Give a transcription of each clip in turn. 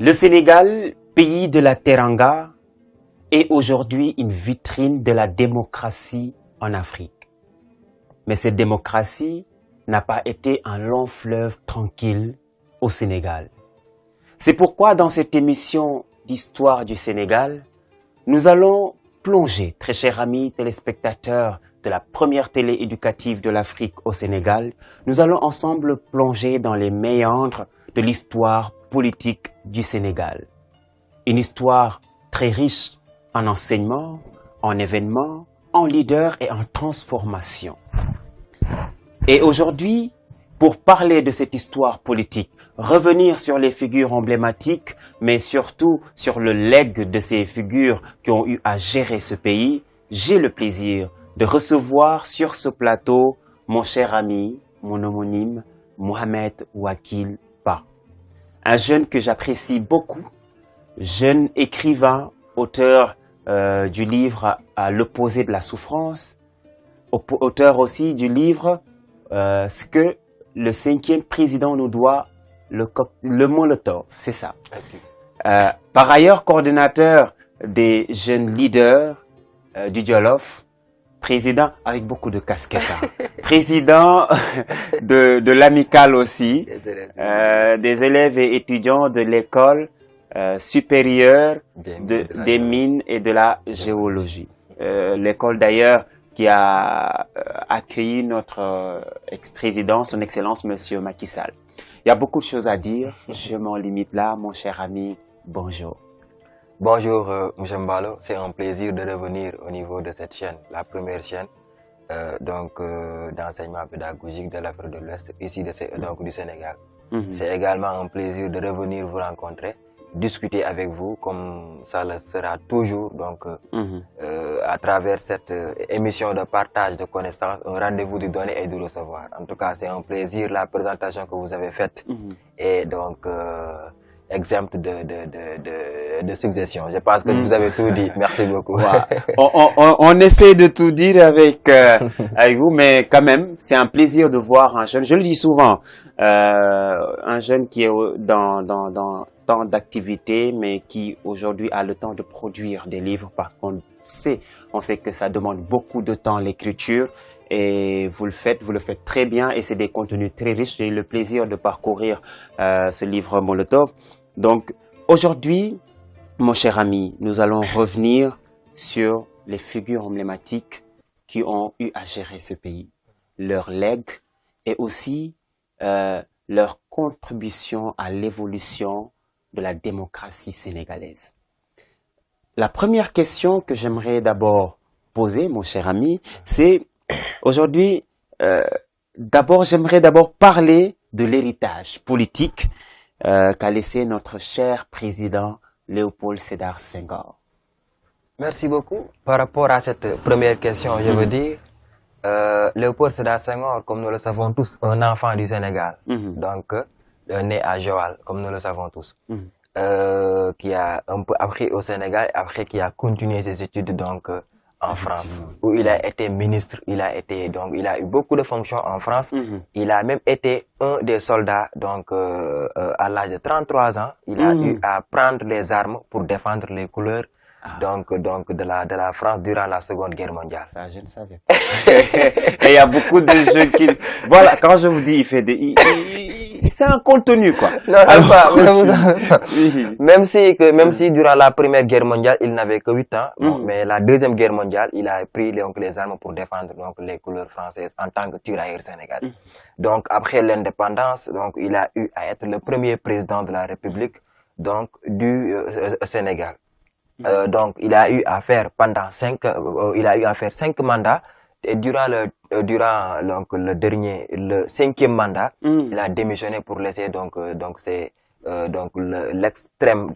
Le Sénégal, pays de la Teranga, est aujourd'hui une vitrine de la démocratie en Afrique. Mais cette démocratie n'a pas été un long fleuve tranquille au Sénégal. C'est pourquoi dans cette émission d'histoire du Sénégal, nous allons plonger, très chers amis téléspectateurs de la première télé éducative de l'Afrique au Sénégal, nous allons ensemble plonger dans les méandres de l'histoire politique du Sénégal. Une histoire très riche en enseignements, en événements, en leaders et en transformation. Et aujourd'hui, pour parler de cette histoire politique, revenir sur les figures emblématiques, mais surtout sur le legs de ces figures qui ont eu à gérer ce pays, j'ai le plaisir de recevoir sur ce plateau mon cher ami, mon homonyme, Mohamed Wakil Ba. Un jeune que j'apprécie beaucoup, jeune écrivain, auteur du livre À l'opposé de la souffrance, auteur aussi du livre Ce que le 5e président nous doit, le Molotov, c'est ça. Okay. Par ailleurs, coordonnateur des jeunes leaders du Jolof, président avec beaucoup de casquettes, président de l'amicale aussi, des élèves et étudiants de l'école supérieure des mines et de la géologie. L'école d'ailleurs qui a accueilli notre ex-président, son Excellence Monsieur Macky Sall. Il y a beaucoup de choses à dire, je m'en limite là, mon cher ami, bonjour. Bonjour Monsieur Mbalo, c'est un plaisir de revenir au niveau de cette chaîne, la première chaîne d'enseignement pédagogique de l'Afrique de l'Ouest, ici donc du Sénégal. C'est également un plaisir de revenir vous rencontrer, discuter avec vous comme ça le sera toujours donc à travers cette émission de partage de connaissances, un rendez-vous du donner et du recevoir. En tout cas, c'est un plaisir la présentation que vous avez faite et donc exempte de suggestions. Je pense que vous avez tout dit. Merci beaucoup. Wow. On essaie de tout dire avec vous, mais quand même, c'est un plaisir de voir un jeune. Je le dis souvent, un jeune qui est dans tant d'activités, mais qui aujourd'hui a le temps de produire des livres parce qu'on sait que ça demande beaucoup de temps l'écriture. Et vous le faites très bien et c'est des contenus très riches. J'ai eu le plaisir de parcourir ce livre Molotov. Donc aujourd'hui, mon cher ami, nous allons revenir sur les figures emblématiques qui ont eu à gérer ce pays, leur legs et aussi leur contribution à l'évolution de la démocratie sénégalaise. La première question que j'aimerais d'abord poser, mon cher ami, c'est aujourd'hui, j'aimerais d'abord parler de l'héritage politique qu'a laissé notre cher président Léopold Sédar Senghor. Merci beaucoup. Par rapport à cette première question, je veux dire, Léopold Sédar Senghor, comme nous le savons tous, un enfant du Sénégal, donc né à Joal, comme nous le savons tous, qui a un peu appris au Sénégal, après qui a continué ses études donc en France, où il a été ministre, il a eu beaucoup de fonctions en France. Il a même été un des soldats, donc à l'âge de 33 ans, il a eu à prendre les armes pour défendre les couleurs donc de la France durant la Seconde Guerre mondiale. Ça, je ne savais pas. Et il y a beaucoup de jeunes qui... Voilà, quand je vous dis, il fait des... C'est un contenu, quoi. Non, même si durant la Première Guerre mondiale, il n'avait que 8 ans, mais la Deuxième Guerre mondiale, il a pris les armes pour défendre donc les couleurs françaises en tant que tirailleur sénégalais. Donc après l'indépendance, donc il a eu à être le premier président de la République donc du Sénégal. Donc il a eu à faire pendant 5 mandats. Et durant le 5e mandat, il a démissionné pour laisser l'extrême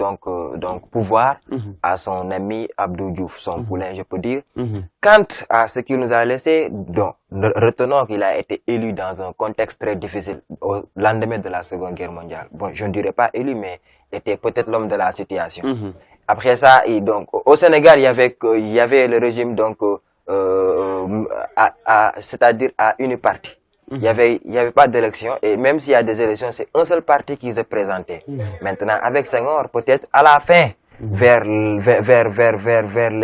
pouvoir à son ami Abdou Diouf, son poulain, je peux dire. Quant à ce qu'il nous a laissé, retenons qu'il a été élu dans un contexte très difficile au lendemain de la Seconde Guerre mondiale. Bon, je ne dirais pas élu, mais était peut-être l'homme de la situation. Après ça, donc au Sénégal, il y avait le régime donc c'est-à-dire à une partie. il y avait pas d'élection, et même s'il y a des élections, c'est un seul parti qui se présentait. Maintenant, avec Senghor, peut-être à la fin, vers les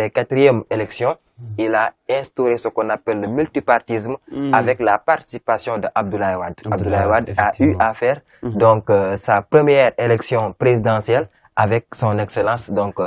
4e élections, il a instauré ce qu'on appelle le multipartisme avec la participation de Abdoulaye Wade. Abdoulaye Wade a eu à faire donc sa première élection présidentielle avec son excellence donc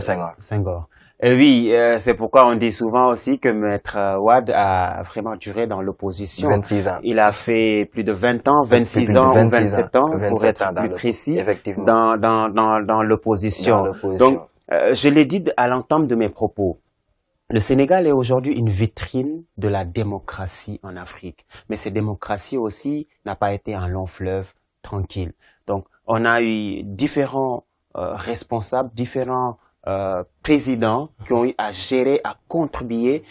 Senghor. Senghor. Et oui, c'est pourquoi on dit souvent aussi que Maître Wade a vraiment duré dans l'opposition. 26 ans. Il a fait plus de 20 ans, 26 ans ou 27 ans, pour être plus précis, dans l'opposition. Donc, je l'ai dit à l'entame de mes propos. Le Sénégal est aujourd'hui une vitrine de la démocratie en Afrique. Mais cette démocratie aussi n'a pas été un long fleuve tranquille. Donc, on a eu différents responsables, différents présidents qui ont eu à gérer, à contribuer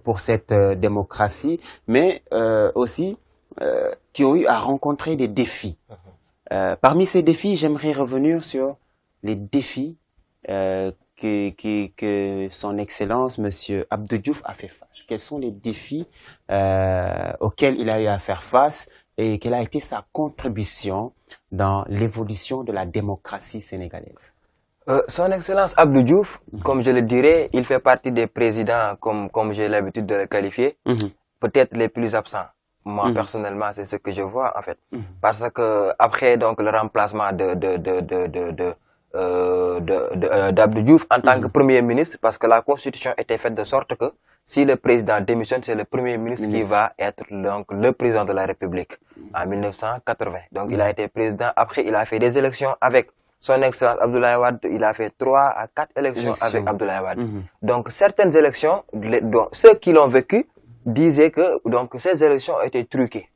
pour cette démocratie, mais aussi qui ont eu à rencontrer des défis. Parmi ces défis, j'aimerais revenir sur les défis que son Excellence, Monsieur Abdou Diouf, a fait face. Quels sont les défis auxquels il a eu à faire face et quelle a été sa contribution dans l'évolution de la démocratie sénégalaise? Son Excellence Abdou Diouf, comme je le dirais, il fait partie des présidents, comme j'ai l'habitude de le qualifier, peut-être les plus absents. Moi, personnellement, c'est ce que je vois, en fait. Parce que après, donc, le remplacement d'Abdou Diouf en tant que Premier ministre, parce que la Constitution était faite de sorte que si le président démissionne, c'est le Premier ministre qui va être donc le président de la République en 1980. Donc, il a été président. Après, il a fait des élections avec son Excellence Abdoulaye Wade. Il a fait 3 à 4 élections avec Abdoulaye Wade. Donc, certaines élections, ceux qui l'ont vécu disaient que donc ces élections étaient truquées.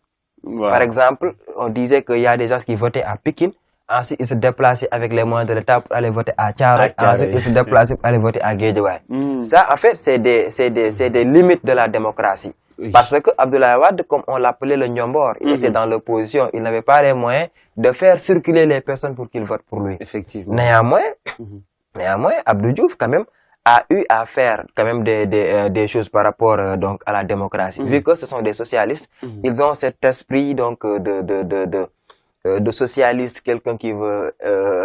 Par exemple, on disait qu'il y a des gens qui votaient à Pékin. Ensuite, ils se déplaçaient avec les moyens de l'État pour aller voter à Thiaroye. Ensuite, ils se déplaçaient pour aller voter à Guédiawaye. Ça, en fait, c'est des limites de la démocratie. Parce que Abdoulaye Wade, comme on l'appelait le Nyombor, il était dans l'opposition. Il n'avait pas les moyens de faire circuler les personnes pour qu'ils votent pour lui. Effectivement. Néanmoins, Abdou Diouf, quand même, a eu à faire quand même des choses par rapport donc à la démocratie. Vu que ce sont des socialistes, ils ont cet esprit donc de socialiste, quelqu'un qui veut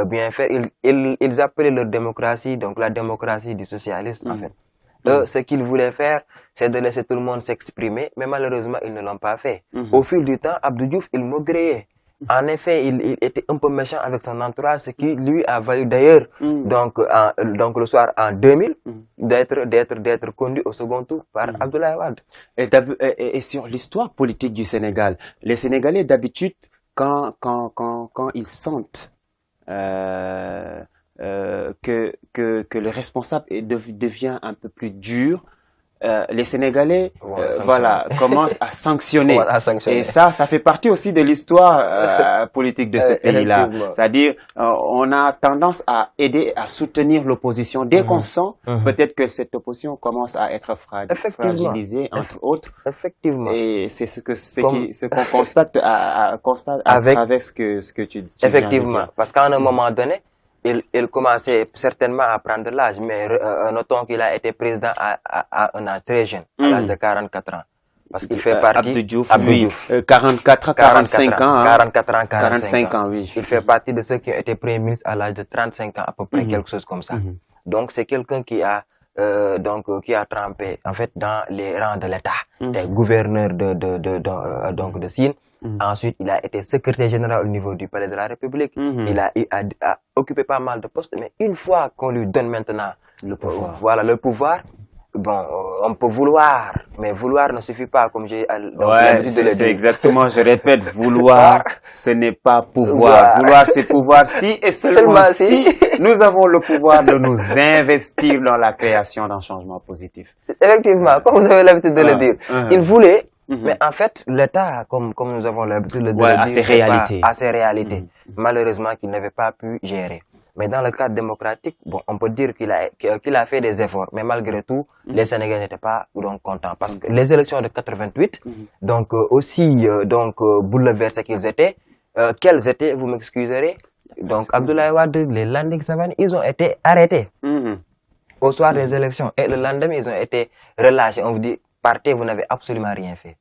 bien faire. Ils appelaient leur démocratie, donc la démocratie du socialiste, en fait. Ce qu'ils voulaient faire, c'est de laisser tout le monde s'exprimer, mais malheureusement, ils ne l'ont pas fait. Au fil du temps, Abdou Diouf, il maugréait. En effet, il était un peu méchant avec son entourage, ce qui lui a valu d'ailleurs, donc le soir en 2000, d'être conduit au second tour par Abdoulaye Wade. Et sur l'histoire politique du Sénégal, les Sénégalais d'habitude, quand ils sentent que le responsable devient un peu plus dur, les Sénégalais commencent à sanctionner. Et ça fait partie aussi de l'histoire politique de ce pays-là. C'est-à-dire, on a tendance à aider, à soutenir l'opposition. Dès qu'on sent peut-être que cette opposition commence à être fragilisée, entre autres. Effectivement. Et c'est ce qu'on constate à travers ce que tu viens de dire. Effectivement. Parce qu'à un moment donné, il commençait certainement à prendre de l'âge, mais notons qu'il a été président à un âge très jeune, à l'âge de 44 ans. Parce qu'il fait partie... Abdou Diouf, 44 ans, 45 ans. 45 ans, oui. Il fait partie de ceux qui ont été premiers ministres à l'âge de 35 ans, à peu près, quelque chose comme ça. Donc, c'est quelqu'un qui a trempé, en fait, dans les rangs de l'État. Des gouverneurs de Sine. Ensuite, il a été secrétaire général au niveau du Palais de la République. Il a occupé pas mal de postes, mais une fois qu'on lui donne maintenant le pouvoir, bon, on peut vouloir, mais vouloir ne suffit pas, comme j'ai l'habitude de le dire. C'est exactement, je répète, vouloir, ce n'est pas pouvoir. Vouloir, c'est pouvoir si et seulement si nous avons le pouvoir de nous investir dans la création d'un changement positif. Effectivement, comme vous avez l'habitude de le dire. Il voulait, mais en fait, l'État, comme nous avons l'habitude de le dire, à ses réalités. Malheureusement, qu'il n'avait pas pu gérer. Mais dans le cadre démocratique, bon, on peut dire qu'il a fait des efforts, mais malgré tout, les Sénégalais n'étaient pas donc contents parce que les élections de 88, donc aussi bouleversés qu'ils étaient, quels étaient, vous m'excuserez, donc Abdoulaye Wade, les Landing Savané, ils ont été arrêtés au soir des élections et le lendemain ils ont été relâchés. On vous dit, partez, vous n'avez absolument rien fait.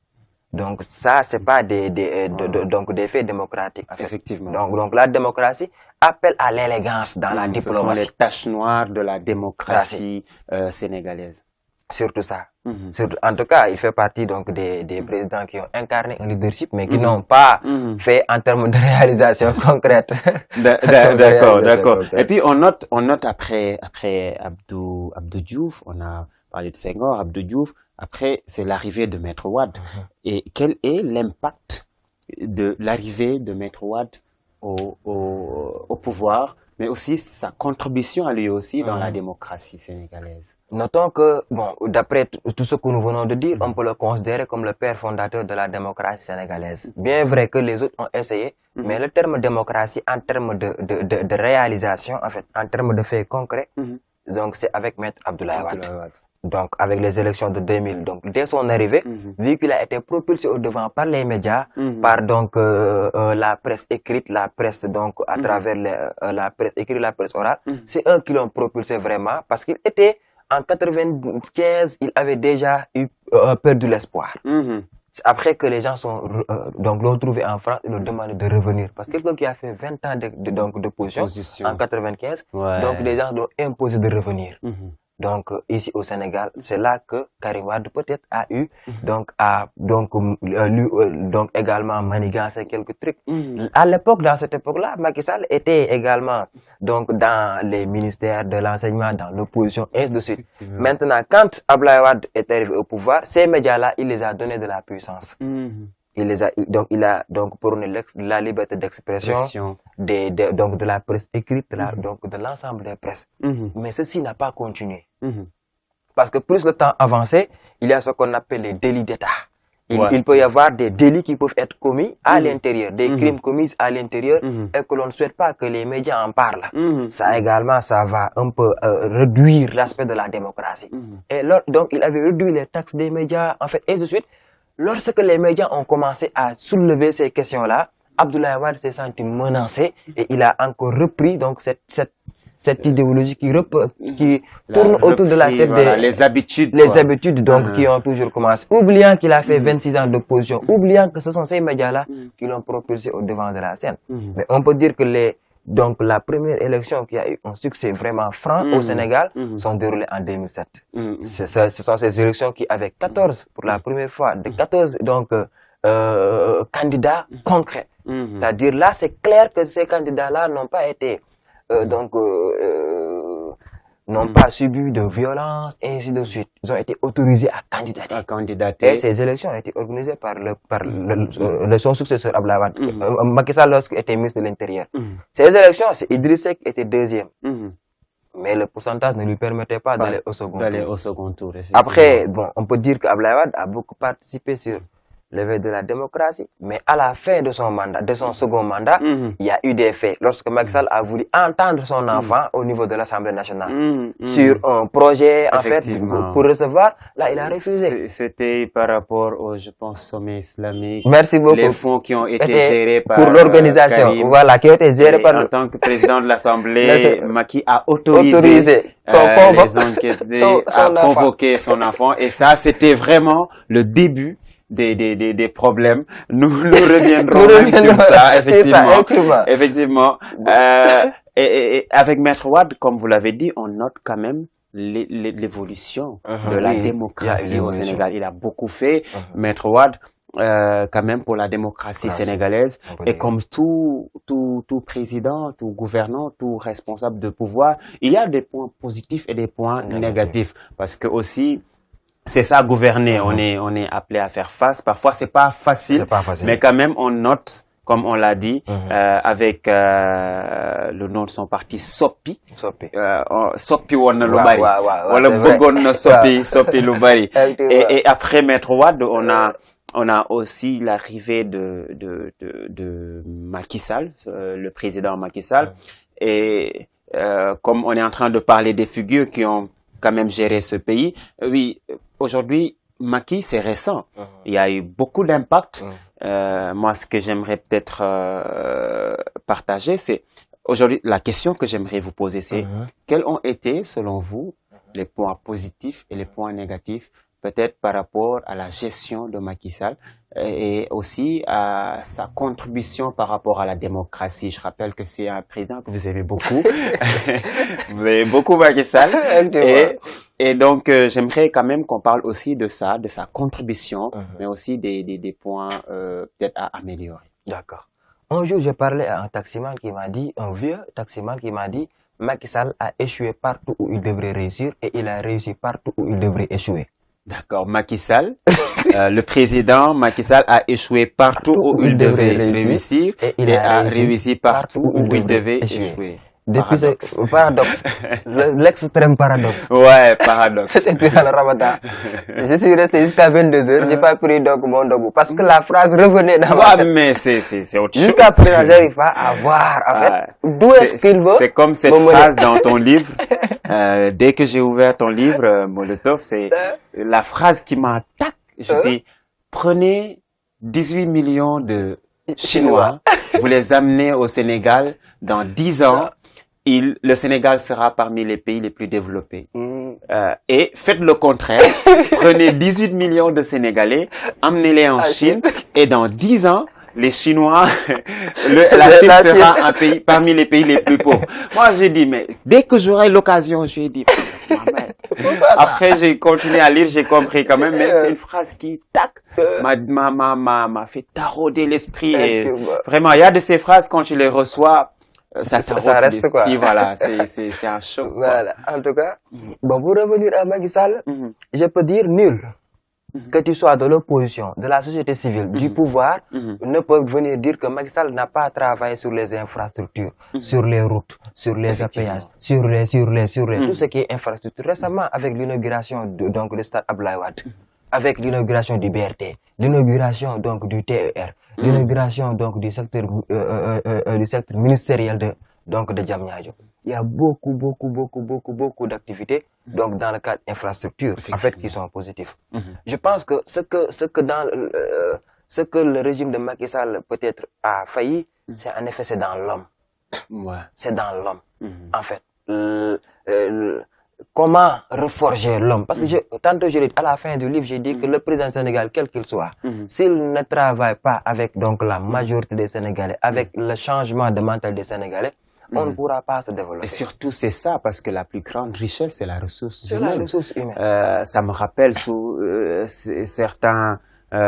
Donc ça, c'est pas donc des faits démocratiques. En fait. Effectivement. Donc la démocratie appelle à l'élégance dans la diplomatie. Ce sont les taches noires de la démocratie sénégalaise. Surtout ça. Surtout, en tout cas, il fait partie donc des présidents qui ont incarné un leadership, mais qui n'ont pas fait en termes de réalisation concrète. D'accord. Et puis on note après Abdou Diouf, on a parlé de Senghor, Abdou Diouf. Après, c'est l'arrivée de Maître Wade. Et quel est l'impact de l'arrivée de Maître Wade au pouvoir, mais aussi sa contribution à lui aussi dans la démocratie sénégalaise? Notons que, bon, d'après tout ce que nous venons de dire, on peut le considérer comme le père fondateur de la démocratie sénégalaise. Bien vrai que les autres ont essayé, mais le terme démocratie, en termes de réalisation, en fait, en termes de faits concrets, donc c'est avec Maître Abdoulaye Wade. Donc, avec les élections de 2000, donc dès son arrivée, vu qu'il a été propulsé au devant par les médias, par donc la presse écrite, la presse donc à travers la presse écrite, la presse orale, c'est eux qui l'ont propulsé vraiment, parce qu'il était en 95, il avait déjà perdu l'espoir. Après que les gens donc l'ont trouvé en France, ils l'ont demandé de revenir. Parce que quelqu'un qui a fait 20 ans de position en 95, donc les gens l'ont imposé de revenir. Donc ici au Sénégal, c'est là que Karim Wade peut-être a eu donc également manigancé quelques trucs. À l'époque, dans cette époque-là, Macky Sall était également donc dans les ministères de l'enseignement, dans l'opposition, et ainsi de suite. Maintenant, quand Abdoulaye Wade est arrivé au pouvoir, ces médias-là, il les a donné de la puissance. Il a donc prôné la liberté d'expression, donc de la presse écrite, donc de l'ensemble des presses. Mais ceci n'a pas continué. Parce que plus le temps avançait, il y a ce qu'on appelle les délits d'État. Il peut y avoir des délits qui peuvent être commis à l'intérieur, des crimes commis à l'intérieur et que l'on ne souhaite pas que les médias en parlent. Ça également, ça va un peu réduire l'aspect de la démocratie. Et donc, il avait réduit les taxes des médias, en fait, et de suite. Lorsque les médias ont commencé à soulever ces questions-là, Abdoulaye Wade s'est senti menacé et il a encore repris donc cette idéologie qui tourne autour de la tête les habitudes donc qui ont toujours commencé, oubliant qu'il a fait 26 ans d'opposition, oubliant que ce sont ces médias-là qui l'ont propulsé au devant de la scène. Mais on peut dire que donc la première élection qui a eu un succès vraiment franc au Sénégal sont déroulées en 2007. Ce sont ces élections qui, avec 14 pour la première fois, de 14 donc candidats concrets. C'est-à-dire là, c'est clair que ces candidats-là n'ont pas été n'ont pas subi de violence, et ainsi de suite. Ils ont été autorisés à candidater. Et ces élections ont été organisées par son successeur Abdoulaye Wade, Macky Sall, lorsqu'il était ministre de l'Intérieur. Ces élections, c'est Idriss Seck qui était deuxième. Mais le pourcentage ne lui permettait pas d'aller au second tour. Après, bon, on peut dire qu'Abdoulaye Wade a beaucoup participé sur l'éveil de la démocratie, mais à la fin de son mandat, de son second mandat, il y a eu des faits. Lorsque Macky Sall a voulu entendre son enfant au niveau de l'Assemblée nationale sur un projet, en fait, pour recevoir, là, il a refusé. C'était par rapport au, je pense, sommet islamique. Merci beaucoup. Les fonds qui ont été gérés par pour l'organisation, voilà, qui ont été gérés par en tant que président de l'Assemblée, Macky a autorisé les enquêtés à convoquer son enfant, et ça, c'était vraiment le début des problèmes. Nous reviendrons même sur ça, effectivement. Et avec Maître Wade, comme vous l'avez dit, on note quand même l'évolution de la démocratie au Sénégal. Il a beaucoup fait, Maître Wade, quand même pour la démocratie sénégalaise. Et comme tout président, tout gouvernant, tout responsable de pouvoir, il y a des points positifs et des points négatifs. Parce que aussi, c'est ça, gouverner. On est appelé à faire face. Parfois, c'est pas facile. Mais quand même, on note, comme on l'a dit, avec le nom de son parti, Sopi. Sopi wonna lu bari. Wala bëggoon na Sopi lu bari. Et après Maître Wade, on a aussi l'arrivée de Macky Sall, le président Macky Sall. Et comme on est en train de parler des figures qui ont quand même géré ce pays, oui, aujourd'hui, Macky, c'est récent. Il y a eu beaucoup d'impact. Moi, ce que j'aimerais peut-être partager, c'est aujourd'hui, la question que j'aimerais vous poser, c'est quels ont été, selon vous, les points positifs et les points négatifs peut-être par rapport à la gestion de Macky Sall et aussi à sa contribution par rapport à la démocratie. Je rappelle que c'est un président que vous aimez beaucoup. Vous aimez beaucoup Macky Sall. Et donc, j'aimerais quand même qu'on parle aussi de ça, de sa contribution, mais aussi des points peut-être à améliorer. D'accord. Un jour, j'ai parlé à un taximan qui m'a dit, un vieux taximan qui m'a dit, Macky Sall a échoué partout où il devrait réussir et il a réussi partout où il devrait échouer. D'accord, Macky Sall, le président Macky Sall a échoué partout où il devait réussir et il a réussi partout où il devait échouer. Depuis ce paradoxe, l'extrême paradoxe. Ouais, paradoxe. C'était dans le Ramadan. Je suis resté jusqu'à 22h, j'ai pas pris donc mon dogu parce que la phrase revenait dans ma tête. Mais c'est autre chose. Jusqu'à présent, j'arrive pas à voir, en fait, d'où est-ce qu'il veut. C'est comme cette phrase dans ton livre. Dès que j'ai ouvert ton livre, Molotov, c'est la phrase qui m'attaque. Je dis, prenez 18 millions de Chinois, vous les amenez au Sénégal, dans 10 ans, le Sénégal sera parmi les pays les plus développés. Et faites le contraire, prenez 18 millions de Sénégalais, amenez-les en Chine, et dans 10 ans, les Chinois, la Chine sera un pays, parmi les pays les plus pauvres. Moi, j'ai dit, mais dès que j'aurai l'occasion, j'ai dit, après, j'ai continué à lire, j'ai compris quand même, mais c'est une phrase qui, tac, m'a fait tarauder l'esprit. Et vraiment, il y a de ces phrases, quand tu les reçois, ça reste quoi. Voilà, c'est un choc. Voilà. En tout cas, bon, pour revenir à Macky Sall, je peux dire nul. Que tu sois de l'opposition, de la société civile, du pouvoir, ne peuvent venir dire que Macky Sall n'a pas travaillé sur les infrastructures, sur les routes, sur les péages, sur tout ce qui est infrastructure. Récemment, avec l'inauguration donc du stade Abdoulaye Wade, avec l'inauguration du BRT, l'inauguration donc du TER, l'inauguration donc du secteur ministériel de Diamniadio. Il y a beaucoup d'activités donc dans le cadre infrastructure en fait qui sont positifs. Je pense que ce que le régime de Macky Sall peut-être a failli, c'est en effet c'est dans l'homme. C'est dans l'homme. En fait, comment reforger l'homme? Parce que tantôt je l'ai dit à la fin du livre, j'ai dit que le président sénégalais, quel qu'il soit, s'il ne travaille pas avec donc la majorité des Sénégalais, avec le changement de mental des Sénégalais, on ne pourra pas se développer. Et surtout, c'est ça, parce que la plus grande richesse, c'est la ressource humaine. C'est la ressource humaine. Ça me rappelle sous certaines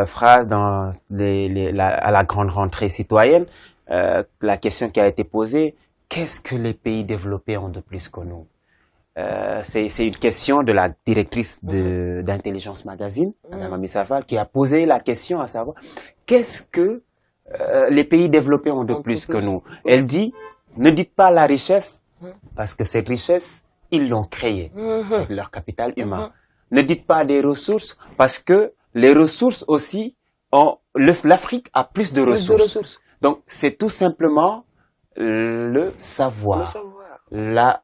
phrases dans à la grande rentrée citoyenne, la question qui a été posée, qu'est-ce que les pays développés ont de plus que nous? C'est une question de la directrice d'Intelligence Magazine, Mme Ami Safal, qui a posé la question à savoir, qu'est-ce que les pays développés ont de plus que nous? Elle dit, ne dites pas la richesse, parce que cette richesse, ils l'ont créée avec leur capital humain. Ne dites pas des ressources, parce que les ressources aussi, l'Afrique a plus de ressources. Donc, c'est tout simplement le savoir, la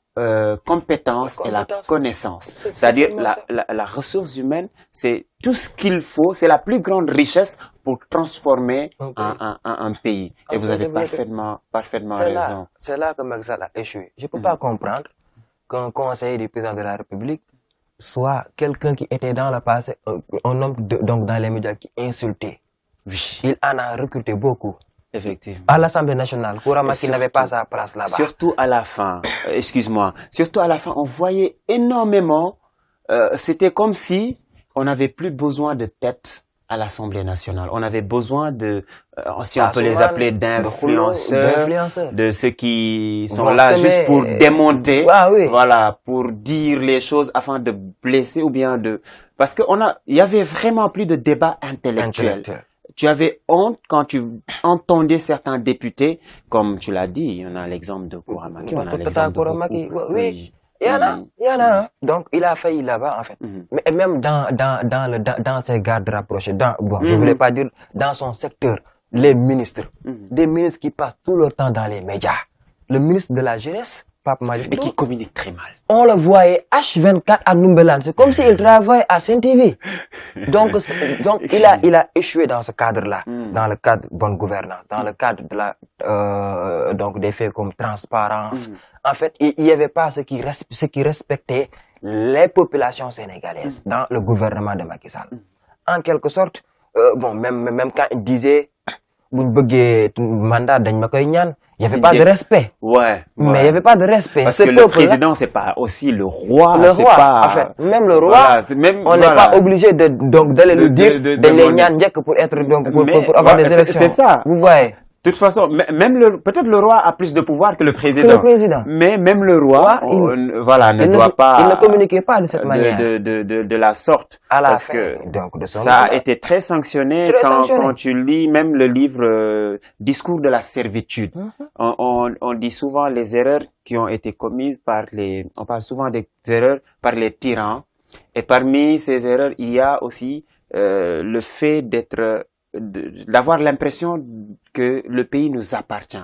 compétence et la connaissance. C'est-à-dire, la ressource humaine, c'est tout ce qu'il faut, c'est la plus grande richesse pour transformer un pays. Et vous avez parfaitement raison. C'est là que Macky Sall a échoué. Je ne peux pas comprendre qu'un conseiller du président de la République soit quelqu'un qui était dans le passé, un homme donc dans les médias qui insultait. Oui. Il en a recruté beaucoup. Effectivement. À l'Assemblée nationale, Kourama qui n'avait pas sa place là-bas. Surtout à la fin, excuse-moi, surtout à la fin, on voyait énormément, c'était comme si on n'avait plus besoin de tête à l'Assemblée nationale. On avait besoin de, si on peut les appeler d'influenceurs, de ceux qui sont là juste pour démonter, voilà, pour dire les choses afin de blesser ou bien parce que il y avait vraiment plus de débat intellectuel. Tu avais honte quand tu entendais certains députés, comme tu l'as dit, on a l'exemple de Kouramaki, on a l'exemple de beaucoup. Oui. Il y en a. Donc, il a failli là-bas, en fait. Mais même dans ses gardes rapprochés, je voulais pas dire dans son secteur, les ministres, des ministres qui passent tout leur temps dans les médias. Le ministre de la Jeunesse, Pape Malick et qui communique très mal. On le voyait H24 à Numbelan. C'est comme s'il travaillait à Saint-TV. Donc il a échoué dans ce cadre-là, dans le cadre de bonne gouvernance, dans le cadre de donc des faits comme transparence. En fait, il n'y avait pas ce qui respectait les populations sénégalaises dans le gouvernement de Macky Sall. En quelque sorte, bon, même quand il disait, vous mandat il n'y avait pas de respect. Ouais. Mais il n'y avait pas de respect. Parce que le président, c'est pas aussi le roi. Le roi, pas... en fait, même le roi, on n'est pas obligé d'aller lui dire pour être, pour avoir des élections. C'est ça. Vous voyez. De toute façon, peut-être le roi a plus de pouvoir que le président. Mais même le roi, ne doit pas. Il ne communiquait pas de cette manière. De la sorte. Parce que ça a été très sanctionné quand tu lis même le livre Discours de la servitude. On dit souvent les erreurs qui ont été commises on parle souvent des erreurs par les tyrans. Et parmi ces erreurs, il y a aussi le fait d'avoir l'impression que le pays nous appartient,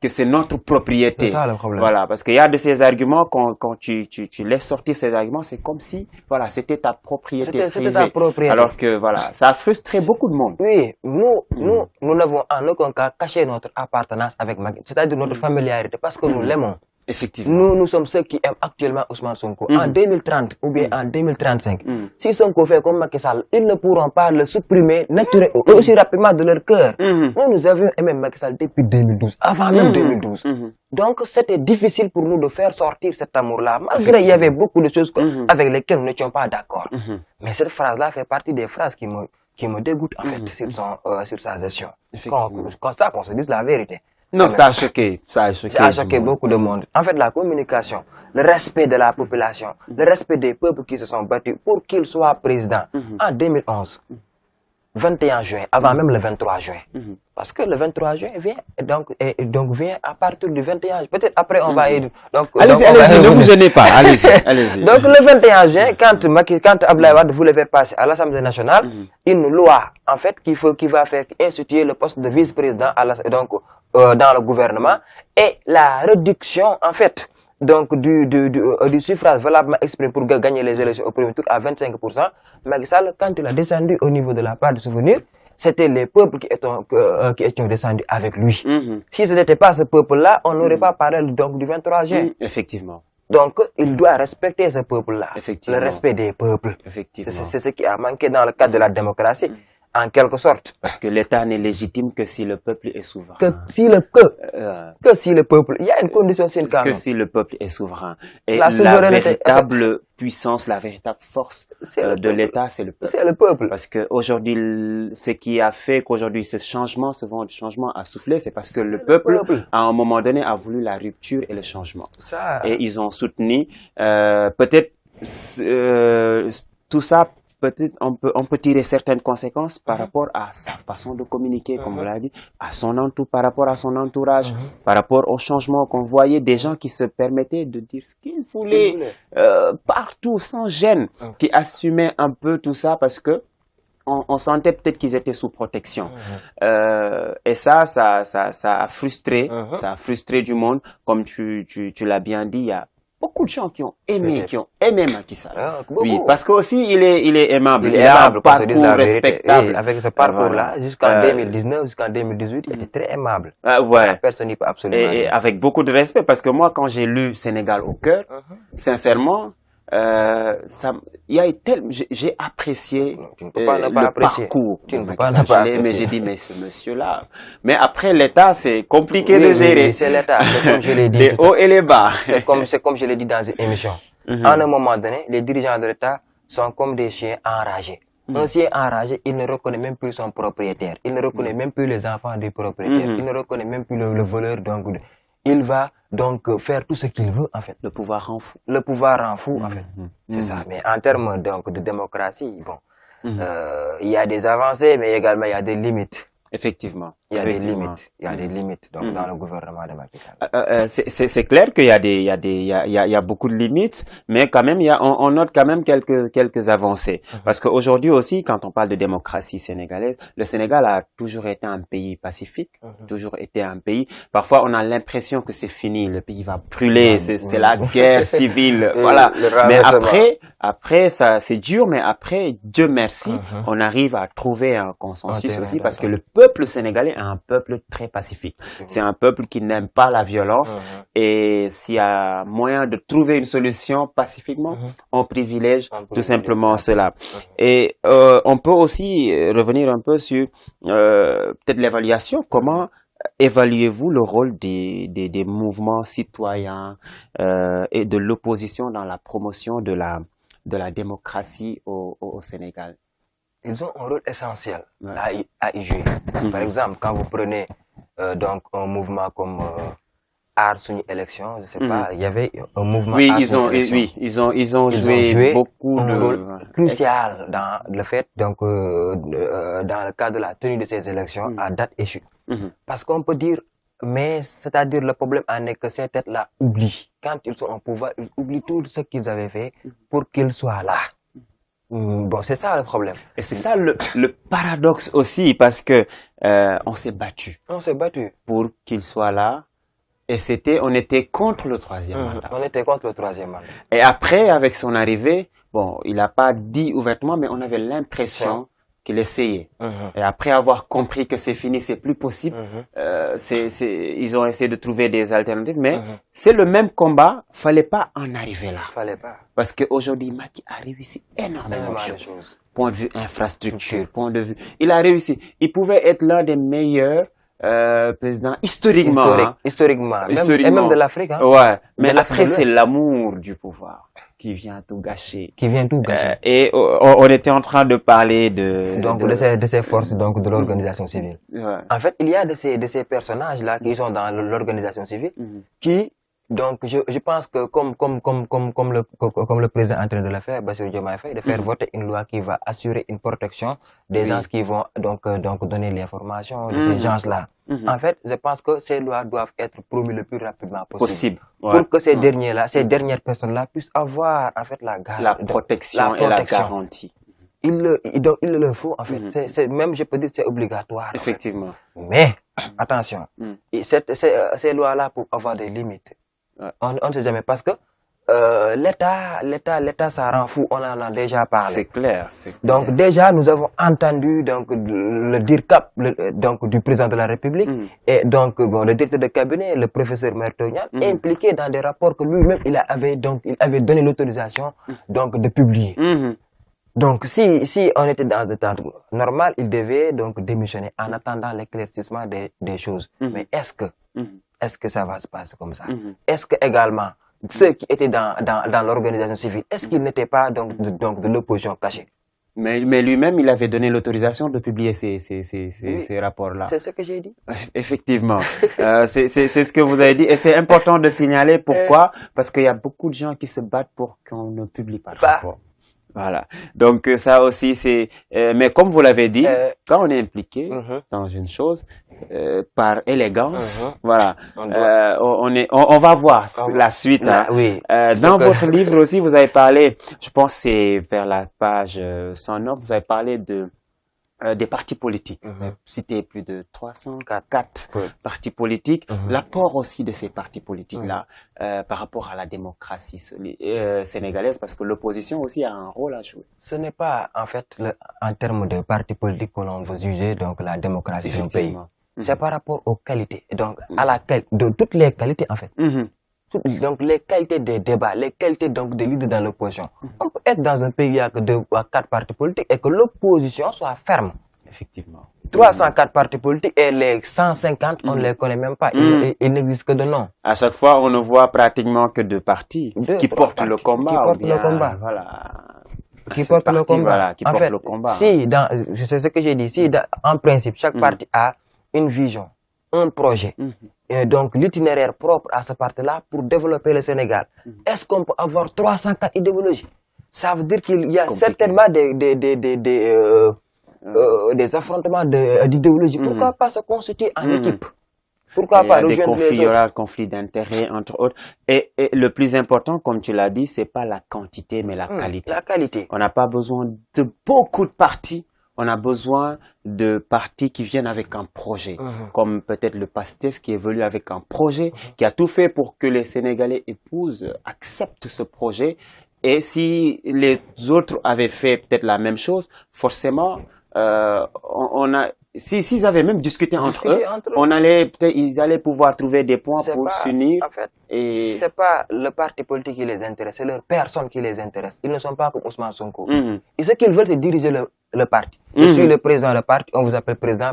que c'est notre propriété. C'est ça le problème. Voilà, parce qu'il y a de ces arguments, quand tu laisses sortir ces arguments, c'est comme si, voilà, c'était ta propriété privée. C'était ta propriété. Alors que, voilà, ça a frustré beaucoup de monde. Oui, nous n'avons en aucun cas caché notre appartenance avec Macky, c'est-à-dire notre familiarité, parce que nous l'aimons. Effectivement. Nous sommes ceux qui aiment actuellement Ousmane Sonko. En 2030 ou bien en 2035, si Sonko fait comme Macky Sall, ils ne pourront pas le supprimer naturellement, aussi rapidement de leur cœur. Nous avions aimé Macky Sall depuis 2012, avant même 2012. Donc c'était difficile pour nous de faire sortir cet amour-là, malgré il y avait beaucoup de choses avec lesquelles nous n'étions pas d'accord. Mais cette phrase-là fait partie des phrases qui me dégoûtent en fait sur sa gestion. Qu'on se dise la vérité. Non, ça a choqué. Ça a choqué beaucoup de monde. En fait, la communication, le respect de la population, le respect des peuples qui se sont battus pour qu'il soit président en 2011, 21 juin, avant même le 23 juin. Parce que le 23 juin vient, donc vient à partir du 21 juin. Peut-être après, on va... Allez-y, ne vous gênez pas. Allez-y. Donc, le 21 juin, quand Abdoulaye Wade voulait faire passer à l'Assemblée nationale une loi, en fait, qui va faire instituer le poste de vice-président dans le gouvernement et la réduction, en fait, donc du suffrage valablement exprimé pour gagner les élections au premier tour à 25%. Macky Sall, quand il a descendu au niveau de la part de souvenir, c'était les peuples qui étaient descendus avec lui. Si ce n'était pas ce peuple-là, on n'aurait pas parlé donc du 23 juin. Effectivement. Donc, il doit respecter ce peuple-là. Le respect des peuples. Effectivement. C'est ce qui a manqué dans le cadre de la démocratie. En quelque sorte. Parce que l'État n'est légitime que si le peuple est souverain. Que si le peuple, il y a une condition sine qua non. Que si le peuple est souverain. Et la véritable puissance, la véritable force de l'État, c'est le peuple. C'est le peuple. Parce que aujourd'hui, ce qui a fait qu'aujourd'hui ce changement a soufflé, c'est parce que le peuple, à un moment donné, a voulu la rupture et le changement. Et ils ont soutenu, peut-être, tout ça. Peut-être on peut tirer certaines conséquences par rapport à sa façon de communiquer, comme vous l'avez dit, par rapport à son entourage, par rapport au changement qu'on voyait des gens qui se permettaient de dire ce qu'ils voulaient partout, sans gêne, qui assumaient un peu tout ça parce que on sentait peut-être qu'ils étaient sous protection. Et ça a frustré, du monde, comme tu l'as bien dit, il y a beaucoup de gens qui ont aimé Macky Sall. Oui, parce qu'aussi il est aimable. Il a un parcours respectable. Et avec ce parcours-là, jusqu'en 2019, jusqu'en 2018, il était très aimable. Personne n'y peut absolument. Et avec beaucoup de respect, parce que moi, quand j'ai lu Sénégal au cœur, sincèrement, j'ai apprécié le parcours. Tu ne peux pas ne pas apprécier. Mais j'ai dit, mais ce monsieur-là. Mais après, l'État, c'est compliqué de gérer. Oui, c'est l'État, c'est comme je l'ai dit. Les hauts et les bas. C'est comme je l'ai dit dans une émission. À un moment donné, les dirigeants de l'État sont comme des chiens enragés. Un chien enragé, il ne reconnaît même plus son propriétaire. Il ne reconnaît même plus les enfants du propriétaire. Il ne reconnaît même plus le voleur. Donc, il va donc faire tout ce qu'il veut, en fait. Le pouvoir rend fou. Le pouvoir rend fou, en fait. C'est ça. Mais en termes donc de démocratie, bon, il y a des avancées, mais également il y a des limites. Effectivement. Il y a des limites donc, dans le gouvernement de Macky Sall. C'est clair qu'il y a beaucoup de limites, mais quand même, on note quand même quelques avancées. Parce qu'aujourd'hui aussi, quand on parle de démocratie sénégalaise, le Sénégal a toujours été un pays pacifique, toujours été un pays. Parfois, on a l'impression que c'est fini, le pays va brûler, c'est la guerre civile, voilà. Mais après, ça, c'est dur, mais après, Dieu merci, on arrive à trouver un consensus aussi, parce que le peuple peuple sénégalais est un peuple très pacifique. C'est un peuple qui n'aime pas la violence. Et s'il y a moyen de trouver une solution pacifiquement, on privilège tout simplement cela. Et on peut aussi revenir un peu sur peut-être l'évaluation. Comment évaluez-vous le rôle des mouvements citoyens et de l'opposition dans la promotion de la démocratie au Sénégal? Ils ont un rôle essentiel à y jouer. Par exemple, quand vous prenez donc un mouvement comme Aar Sunu Élection, je sais pas, il y avait un mouvement. Oui, ils ont joué beaucoup un de rôle crucial dans le fait, donc dans le cadre de la tenue de ces élections à date échue. Parce qu'on peut dire, mais c'est-à-dire le problème en est que ces têtes-là oublient. Quand ils sont en pouvoir, ils oublient tout ce qu'ils avaient fait pour qu'ils soient là. Bon, c'est ça le problème. Et c'est ça le paradoxe aussi, parce que on s'est battu. On s'est battu pour qu'il soit là. Et on était contre le troisième mandat. On était contre le troisième mandat. Et après, avec son arrivée, bon, il n'a pas dit ouvertement, mais on avait l'impression qu'il essayait. Et après avoir compris que c'est fini, c'est plus possible, ils ont essayé de trouver des alternatives, mais c'est le même combat, fallait pas en arriver là. Fallait pas. Parce qu'aujourd'hui, Macky a réussi énormément de choses. Point de vue infrastructure, point de vue... Il a réussi. Il pouvait être l'un des meilleurs présidents historiquement. Historiquement. Et même de l'Afrique. Hein. Ouais. Mais après, c'est l'amour du pouvoir qui vient tout gâcher. Qui vient tout gâcher. Et on était en train de parler de ces forces donc de l'organisation civile. En fait, il y a de ces personnages-là qui sont dans l'organisation civile qui... Donc, je pense que comme le président est en train de le faire, Bassirou Diomaye Faye, de faire voter une loi qui va assurer une protection des gens qui vont donc donner l'information de ces gens-là. En fait, je pense que ces lois doivent être promues le plus rapidement possible. Pour que ces derniers-là, ces dernières personnes-là puissent avoir en fait la protection et la garantie. Il le faut en fait. Même je peux dire c'est obligatoire. Effectivement. En fait. Mais attention, ces lois-là peuvent avoir des limites. On ne sait jamais parce que l'État, ça rend fou. On en a déjà parlé. C'est clair. Donc déjà, nous avons entendu donc le DIRCAP donc du président de la République et donc le directeur de cabinet, le professeur Mertognan, impliqué dans des rapports que lui-même il avait donné l'autorisation donc de publier. Donc si on était dans le temps normal, il devait donc démissionner en attendant l'éclaircissement des choses. Mais est-ce que ça va se passer comme ça? Est-ce que également ceux qui étaient dans l'organisation civile, est-ce qu'ils n'étaient pas donc de l'opposition cachée? Mais lui-même, il avait donné l'autorisation de publier ces rapports-là. C'est ce que j'ai dit. Effectivement. C'est ce que vous avez dit. Et c'est important de signaler pourquoi. Parce qu'il y a beaucoup de gens qui se battent pour qu'on ne publie pas de rapport. Voilà. Donc ça aussi c'est. Mais comme vous l'avez dit, quand on est impliqué dans une chose, par élégance, voilà, on va voir la suite. Dans votre livre aussi, vous avez parlé, je pense c'est vers la page 109, vous avez parlé des partis politiques. Cité plus de 304 partis politiques. L'apport aussi de ces partis politiques-là par rapport à la démocratie sénégalaise, parce que l'opposition aussi a un rôle à jouer. Ce n'est pas, en fait, en termes de partis politiques que l'on veut juger donc la démocratie d'un pays. C'est par rapport aux qualités. Donc, de toutes les qualités, en fait. Donc, les qualités des débats, les qualités donc des leaders dans l'opposition. On peut être dans un pays où il y a que 2 ou 4 partis politiques et que l'opposition soit ferme. Effectivement. 304 partis politiques et les 150, on ne les connaît même pas. Il n'existe que de nom. À chaque fois, on ne voit pratiquement que 2 partis qui portent le combat. Qui portent le combat. Voilà. Qui portent le combat. Voilà, qui portent le combat. Si, c'est ce que j'ai dit, si en principe, chaque parti a une vision, un projet, et donc l'itinéraire propre à ce parti-là pour développer le Sénégal. Est-ce qu'on peut avoir 304 idéologies? Ça veut dire qu'il y a certainement des affrontements d'idéologie. Pourquoi pas se constituer en équipe? Pourquoi pas rejoindre les autres? Il y aura conflit d'intérêts, entre autres. Et le plus important, comme tu l'as dit, c'est pas la quantité, mais la qualité. La qualité. On n'a pas besoin de beaucoup de partis. On a besoin de partis qui viennent avec un projet, comme peut-être le PASTEF qui est venu avec un projet, qui a tout fait pour que les Sénégalais acceptent ce projet. Et si les autres avaient fait peut-être la même chose, forcément, on a s'ils avaient même discuté entre eux, ils allaient pouvoir trouver des points pour s'unir. En fait, c'est pas le parti politique qui les intéresse, c'est leur personne qui les intéresse. Ils ne sont pas comme Ousmane Sonko. Et ce qu'ils veulent, c'est diriger le parti. Je suis le président du parti, on vous appelle président.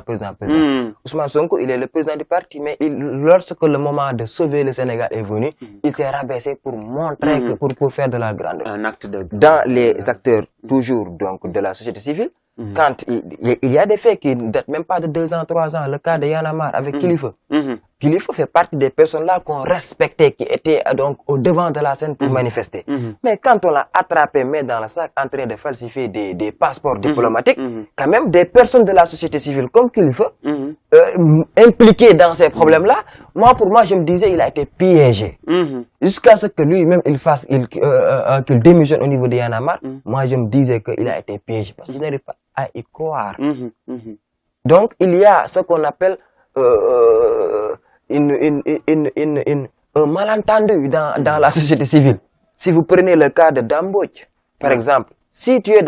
Ousmane Sonko, il est le président du parti, mais lorsque le moment de sauver le Sénégal est venu, il s'est rabaissé pour montrer que, pour faire de la grandeur. Un acte de... Dans les acteurs, toujours, donc, de la société civile, quand il y a des faits qui ne datent même pas de 2 ans, 3 ans, le cas de Y'en a marre avec Kilifeu. Kilifeu fait partie des personnes là qu'on respectait, qui étaient donc au devant de la scène pour manifester. Mais quand on l'a attrapé, met dans le sac, en train de falsifier des passeports diplomatiques, quand même des personnes de la société civile comme Kilifeu, impliquées dans ces problèmes-là, pour moi, je me disais, il a été piégé. Jusqu'à ce que lui-même, qu'il démissionne au niveau de Y'en a marre, moi, je me disais qu'il a été piégé, parce que je n'arrive pas à y croire. Donc, il y a ce qu'on appelle un malentendu dans la société civile. Si vous prenez le cas de Dambodj, par exemple, si tu es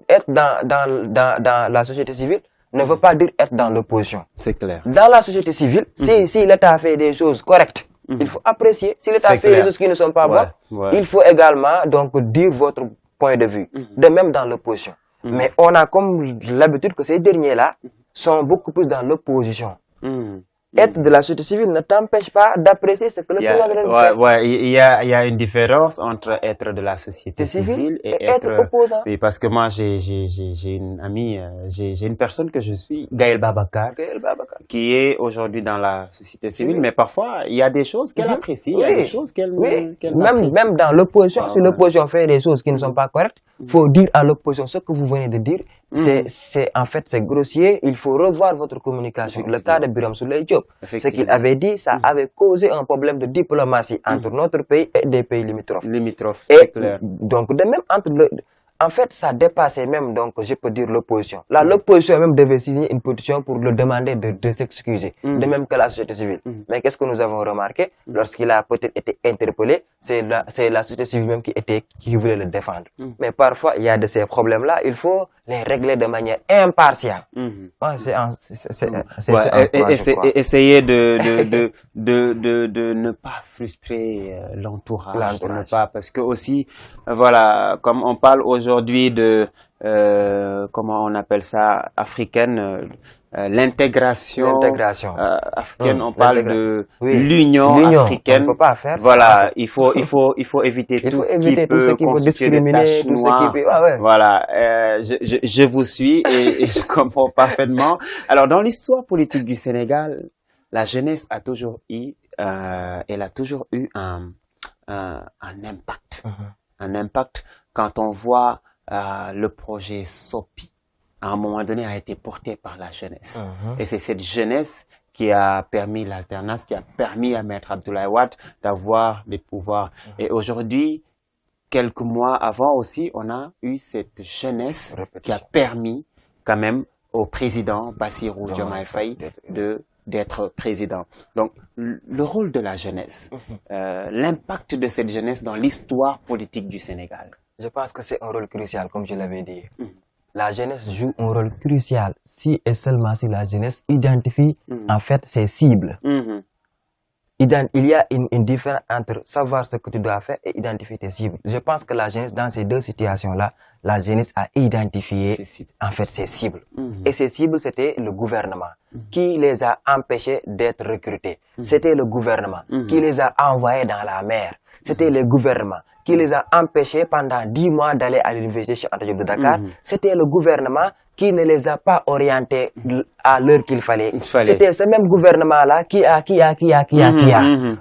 être dans la société civile, ne veut pas dire être dans l'opposition. C'est clair. Dans la société civile, si l'État fait des choses correctes, il faut apprécier. Si l'État fait des choses qui ne sont pas bonnes, il faut également donc dire votre point de vue. De même dans l'opposition. Mais on a comme l'habitude que ces derniers-là sont beaucoup plus dans l'opposition. Être de la société civile ne t'empêche pas d'apprécier ce que le président de la République fait. Il y a une différence entre être de la société civile et être opposant. Oui, parce que moi, j'ai une amie, j'ai une personne que je suis, Gaël Babacar, qui est aujourd'hui dans la société civile, mais parfois, il y a des choses qu'elle apprécie, il y a des choses qu'elle apprécie. Même dans l'opposition, si l'opposition fait des choses qui ne sont pas correctes, il faut dire à l'opposition ce que vous venez de dire. En fait, c'est grossier. Il faut revoir votre communication. Le cas de Birame Souleye Diop, ce qu'il avait dit, ça avait causé un problème de diplomatie entre notre pays et des pays limitrophes. C'est clair. Donc, de même en fait, ça dépassait même, donc, je peux dire, l'opposition. Là, l'opposition même devait signer une pétition pour le demander de s'excuser. De même que la société civile. Mais qu'est-ce que nous avons remarqué? Lorsqu'il a peut-être été interpellé, c'est la société civile même qui voulait le défendre. Mais parfois, il y a de ces problèmes-là, il faut les régler de manière impartiale. Essayer de ne pas frustrer l'entourage, parce que aussi, voilà, comme on parle aujourd'hui de, comment on appelle ça, africaine, l'intégration africaine, on parle de l'union africaine. On peut pas faire voilà, il faut éviter tout ce qui peut constituer des taches noires. Voilà, je vous suis et je comprends parfaitement. Alors, dans l'histoire politique du Sénégal, la jeunesse a toujours eu, elle a toujours eu un impact. Un impact quand on voit le projet SOPI, à un moment donné, a été porté par la jeunesse. Et c'est cette jeunesse qui a permis l'alternance, qui a permis à Maître Abdoulaye Wade d'avoir des pouvoirs. Et aujourd'hui, quelques mois avant aussi, on a eu cette jeunesse qui a permis quand même au président Bassirou Diomaye Faye d'être président. Donc, le rôle de la jeunesse, l'impact de cette jeunesse dans l'histoire politique du Sénégal. Je pense que c'est un rôle crucial, comme je l'avais dit. La jeunesse joue un rôle crucial si et seulement si la jeunesse identifie en fait ses cibles. Il y a une différence entre savoir ce que tu dois faire et identifier tes cibles. Je pense que la jeunesse, dans ces deux situations-là, la jeunesse a identifié en fait ses cibles. Et ces cibles, c'était le gouvernement qui les a empêchés d'être recrutés. C'était le gouvernement qui les a envoyés dans la mer. C'était le gouvernement qui les a empêchés pendant 10 mois d'aller à l'université Cheikh Anta Diop de Dakar. C'était le gouvernement qui ne les a pas orientés à l'heure qu'il fallait. C'était ce même gouvernement-là qui a.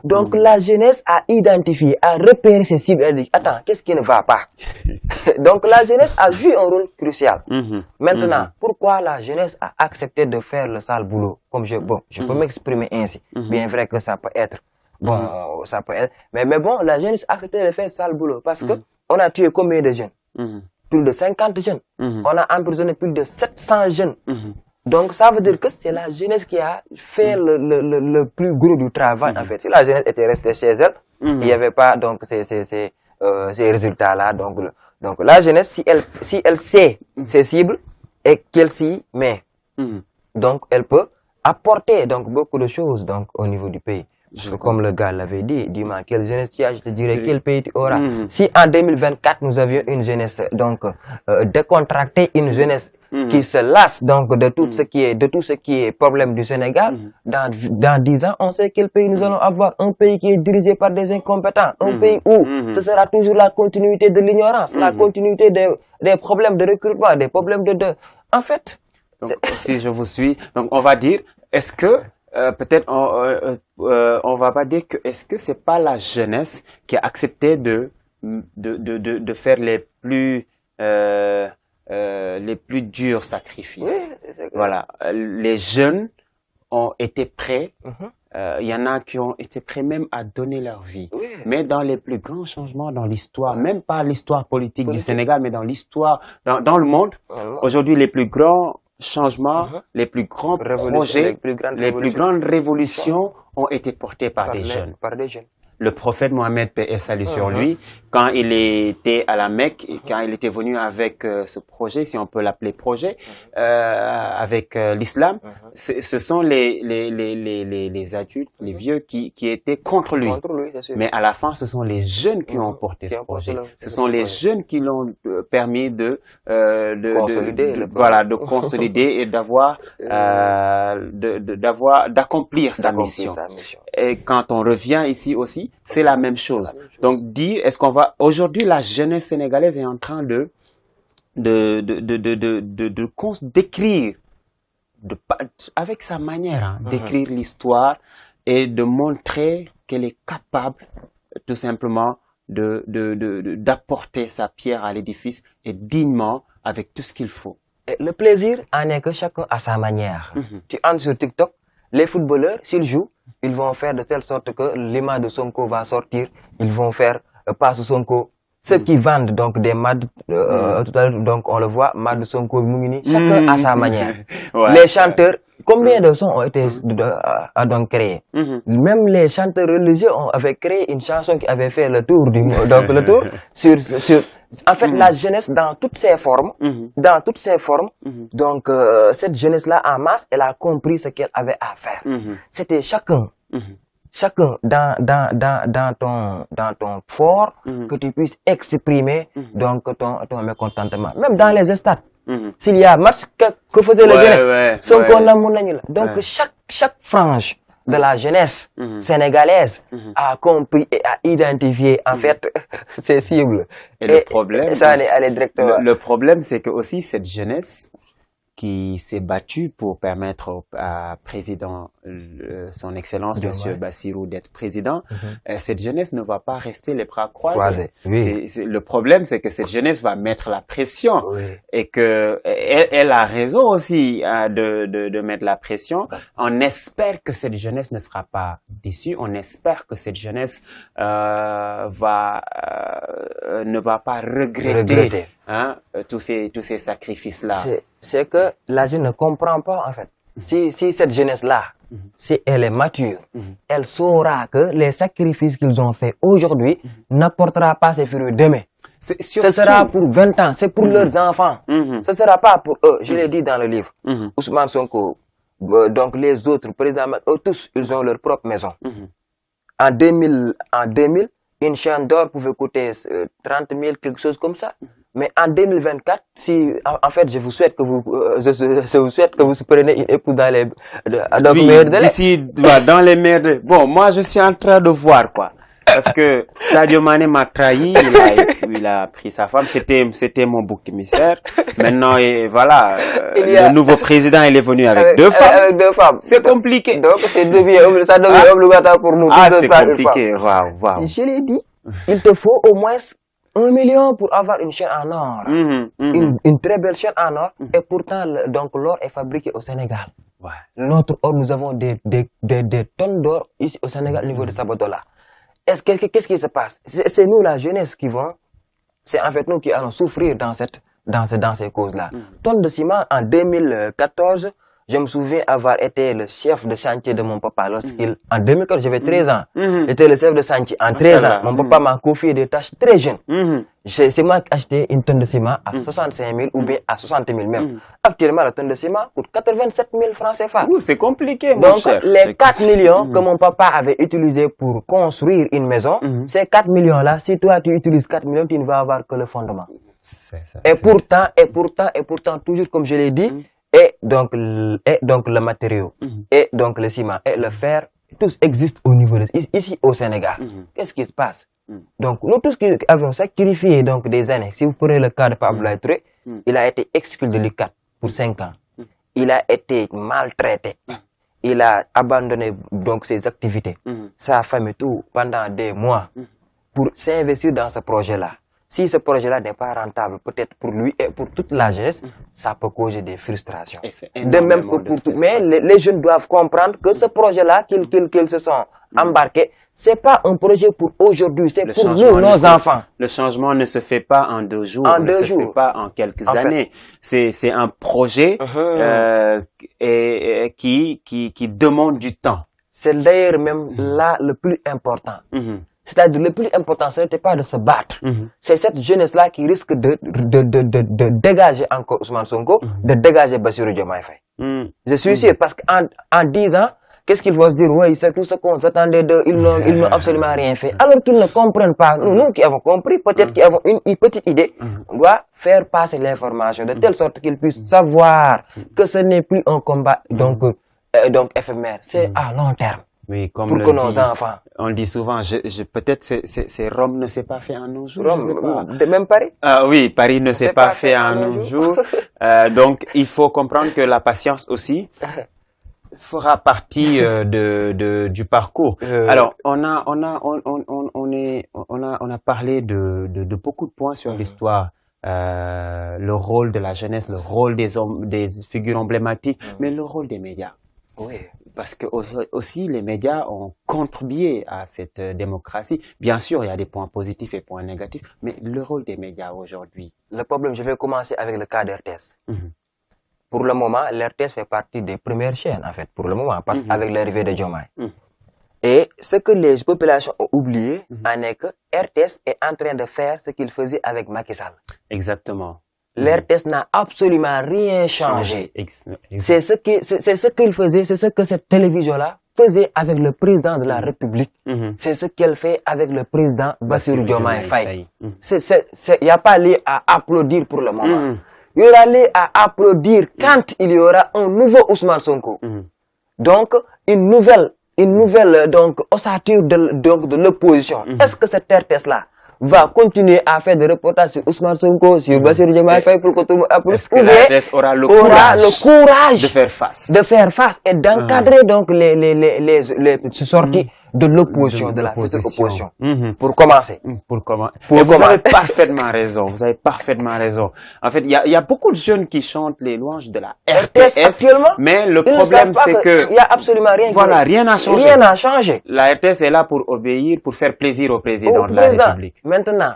Donc la jeunesse a identifié, a repéré ses cibles. Elle dit, attends, qu'est-ce qui ne va pas? Donc la jeunesse a joué un rôle crucial. Maintenant, pourquoi la jeunesse a accepté de faire le sale boulot? Comme je peux m'exprimer ainsi. Bien vrai que ça peut être. Ça peut être. Mais bon, la jeunesse a accepté de faire le sale boulot parce que on a tué combien de jeunes? Plus de 50 jeunes. On a emprisonné plus de 700 jeunes. Donc, ça veut dire que c'est la jeunesse qui a fait le plus gros du travail, en fait. Si la jeunesse était restée chez elle, il n'y avait pas, donc, ces résultats-là. Donc, la jeunesse, si elle sait ses cibles et qu'elle s'y met, donc elle peut apporter donc beaucoup de choses donc au niveau du pays. Comme le gars l'avait dit, dis-moi, quelle jeunesse tu as, je te dirais quel pays tu auras. Si en 2024, nous avions une jeunesse donc décontractée, une jeunesse qui se lasse donc de tout ce qui est problème du Sénégal, dans 10 ans, on sait quel pays nous allons avoir. Un pays qui est dirigé par des incompétents, un pays où ce sera toujours la continuité de l'ignorance, la continuité des problèmes de recrutement, des problèmes de... En fait... Donc, si je vous suis, donc on va dire, est-ce que peut-être on va pas dire que est-ce que c'est pas la jeunesse qui a accepté de faire les plus durs sacrifices. Oui, voilà, les jeunes ont été prêts. Il y en a qui ont été prêts même à donner leur vie. Oui. Mais dans les plus grands changements dans l'histoire, même pas l'histoire politique du Sénégal, mais dans l'histoire, dans le monde, aujourd'hui les plus grands changements, les plus grands projets, les plus grandes révolutions ont été portés par des jeunes. Le prophète Mohammed, paix et salut sur lui, quand il était à la Mecque, quand il était venu avec ce projet, si on peut l'appeler projet, avec l'islam, ce sont les adultes, les vieux qui étaient contre lui. Mais à la fin, ce sont les jeunes qui ont porté ce projet. Ce sont les jeunes qui l'ont permis de consolider et d'accomplir sa mission. Et quand on revient ici aussi, c'est la même chose. Donc, dire, est-ce qu'on va, aujourd'hui, la jeunesse sénégalaise est en train d'écrire, avec sa manière, d'écrire l'histoire et de montrer qu'elle est capable, tout simplement, d'apporter sa pierre à l'édifice et dignement avec tout ce qu'il faut. Et le plaisir en est que chacun a sa manière. Tu entres sur TikTok, les footballeurs, s'ils jouent, ils vont faire de telle sorte que l'image de Sonko va sortir. Ils vont faire passe Sonko. Ceux qui vendent donc des mads, tout à l'heure, donc on le voit, mad Sonko, Moumini, chacun a sa manière. Les chanteurs, combien de sons ont été donc créés? Même les chanteurs religieux avaient créé une chanson qui avait fait le tour du monde. Donc le tour sur en fait, la jeunesse dans toutes ses formes, donc cette jeunesse-là en masse, elle a compris ce qu'elle avait à faire. C'était chacun dans ton fort, que tu puisses exprimer donc ton mécontentement. Même dans les stades, s'il y a match, que faisait la jeunesse? Donc chaque frange de la jeunesse sénégalaise a compris et a identifié en fait ses cibles. Et le problème, le problème, c'est que aussi cette jeunesse qui s'est battue pour permettre à président, son excellence, monsieur Bassirou, d'être président, cette jeunesse ne va pas rester les bras croisés. Le problème, c'est que cette jeunesse va mettre la pression et que elle a raison aussi de mettre la pression. On espère que cette jeunesse ne sera pas déçue. On espère que cette jeunesse ne va pas regretter. Tous ces sacrifices-là. C'est que la jeunesse ne comprend pas, en fait. Si cette jeunesse-là, si elle est mature, elle saura que les sacrifices qu'ils ont faits aujourd'hui n'apportera pas ses fruits demain. Ce sera pour 20 ans, c'est pour leurs enfants. Ce sera pas pour eux. Je l'ai dit dans le livre. Ousmane Sonko, donc les autres présidents, eux tous, ils ont leur propre maison. En 2000, une chaîne d'or pouvait coûter 30 000, quelque chose comme ça. Mais en 2024, en fait, je vous souhaite que vous preniez une épouse dans les meilleurs délais. D'ici, dans les meilleurs délais. Bon, moi, je suis en train de voir, quoi. Parce que Sadio Mané m'a trahi, il a pris sa femme, c'était mon bouc émissaire. Maintenant, voilà, le nouveau président, il est venu avec deux femmes. C'est compliqué. Donc, ça devient obligatoire pour nous. C'est compliqué, waouh. Je l'ai dit, il te faut au moins 1 million pour avoir une chaîne en or. Une très belle chaîne en or. Et pourtant, donc, l'or est fabriqué au Sénégal. Notre or, nous avons des tonnes d'or ici au Sénégal au niveau de Sabotola. Qu'est-ce qui se passe? C'est nous, la jeunesse, c'est en fait nous qui allons souffrir dans ces causes-là. Tonnes de ciment en 2014, Je me souviens avoir été le chef de chantier de mon papa en 2004, j'avais 13 ans. J'étais le chef de chantier en 13 ans. Mon papa m'a confié des tâches très jeunes. C'est moi qui ai acheté une tonne de ciment à 65 000 ou bien à 60 000 même. Actuellement, la tonne de ciment coûte 87 000 francs CFA. C'est compliqué, mon Donc, cher. les 4 millions que mon papa avait utilisés pour construire une maison, ces 4 millions-là, si toi tu utilises 4 millions, tu ne vas avoir que le fondement. Et pourtant, toujours comme je l'ai dit, et donc le matériau, et donc le ciment, et le fer, tous existent au niveau ici au Sénégal. Qu'est-ce qui se passe? Donc, nous tous qui avons sacrifié donc, des années, si vous prenez le cas de Pape Abdoulaye Touré, il a été exclu de l'UCAD pour 5 ans. Il a été maltraité. Il a abandonné donc ses activités, sa famille, tout, pendant des mois, pour s'investir dans ce projet-là. Si ce projet-là n'est pas rentable, peut-être pour lui et pour toute la jeunesse, ça peut causer des frustrations. De même que pour tout. Mais les jeunes doivent comprendre que ce projet-là qu'ils se sont embarqués, c'est pas un projet pour aujourd'hui, c'est pour nous, nos enfants. Le changement ne se fait pas en 2 jours, ne se fait pas en quelques années. C'est un projet qui demande du temps. C'est d'ailleurs même là le plus important. C'est-à-dire le plus important, ce n'était pas de se battre. C'est cette jeunesse-là qui risque de dégager encore Ousmane Sonko, de dégager Bassirou Diomaye Faye. Je suis sûr, parce qu'en 10 ans, qu'est-ce qu'ils vont se dire? Oui, c'est tout ce qu'on s'attendait d'eux, ils n'ont absolument rien fait. Alors qu'ils ne comprennent pas. Nous qui avons compris, peut-être qui avons une petite idée, on doit faire passer l'information de telle sorte qu'ils puissent savoir que ce n'est plus un combat donc éphémère, c'est à long terme. Oui, comme pour que nos enfants. On dit souvent, peut-être c'est Rome ne s'est pas fait en nos jours. Rome, je sais pas. De même Paris. Oui, Paris ne s'est pas fait en nos jours. Donc, il faut comprendre que la patience aussi fera partie du parcours. Alors, on a parlé de beaucoup de points sur l'histoire. Le rôle de la jeunesse, le rôle des figures emblématiques, mais le rôle des médias. Oui. Parce que aussi les médias ont contribué à cette démocratie. Bien sûr, il y a des points positifs et points négatifs, mais le rôle des médias aujourd'hui. Le problème, je vais commencer avec le cas d'RTS. Pour le moment, l'RTS fait partie des premières chaînes, en fait, pour le moment, parce qu'avec l'arrivée de Diomaye. Et ce que les populations ont oublié, en est que RTS est en train de faire ce qu'il faisait avec Macky Sall. Exactement. L'RTS n'a absolument rien changé. C'est ce qu'il faisait, c'est ce que cette télévision-là faisait avec le président de la République. C'est ce qu'elle fait avec le président Bassirou Diomaye Faye. Il n'y a pas lieu à applaudir pour le moment. Il y aura lieu à applaudir quand il y aura un nouveau Ousmane Sonko. Donc, une nouvelle donc, ossature de l'opposition. Est-ce que cette RTS-là va continuer à faire des reportages sur Ousmane Sonko, sur Bassirou Diomaye Faye pour que tout le monde applaudisse? Est-ce que la RTS aura le courage de faire face et d'encadrer donc les sorties de l'opposition, de la future opposition. Pour commencer. Vous avez parfaitement raison. Vous avez parfaitement raison. En fait, il y a beaucoup de jeunes qui chantent les louanges de la RTS actuellement, mais le problème c'est que il y a absolument rien. Voilà, rien n'a changé. Rien n'a changé. La RTS est là pour obéir, pour faire plaisir au président de la République. Maintenant,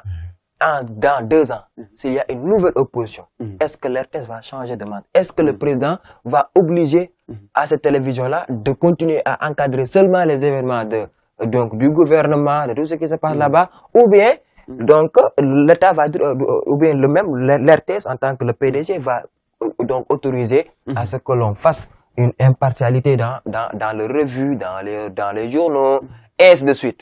dans 2 ans, s'il y a une nouvelle opposition, est-ce que l'RTS va changer de main? Est-ce que le président va obliger à cette télévision-là de continuer à encadrer seulement les événements du gouvernement, de tout ce qui se passe là-bas, ou bien donc l'État va dire, ou bien l'RTS en tant que le PDG va donc autoriser à ce que l'on fasse une impartialité dans les revues, dans les journaux, et ainsi de suite.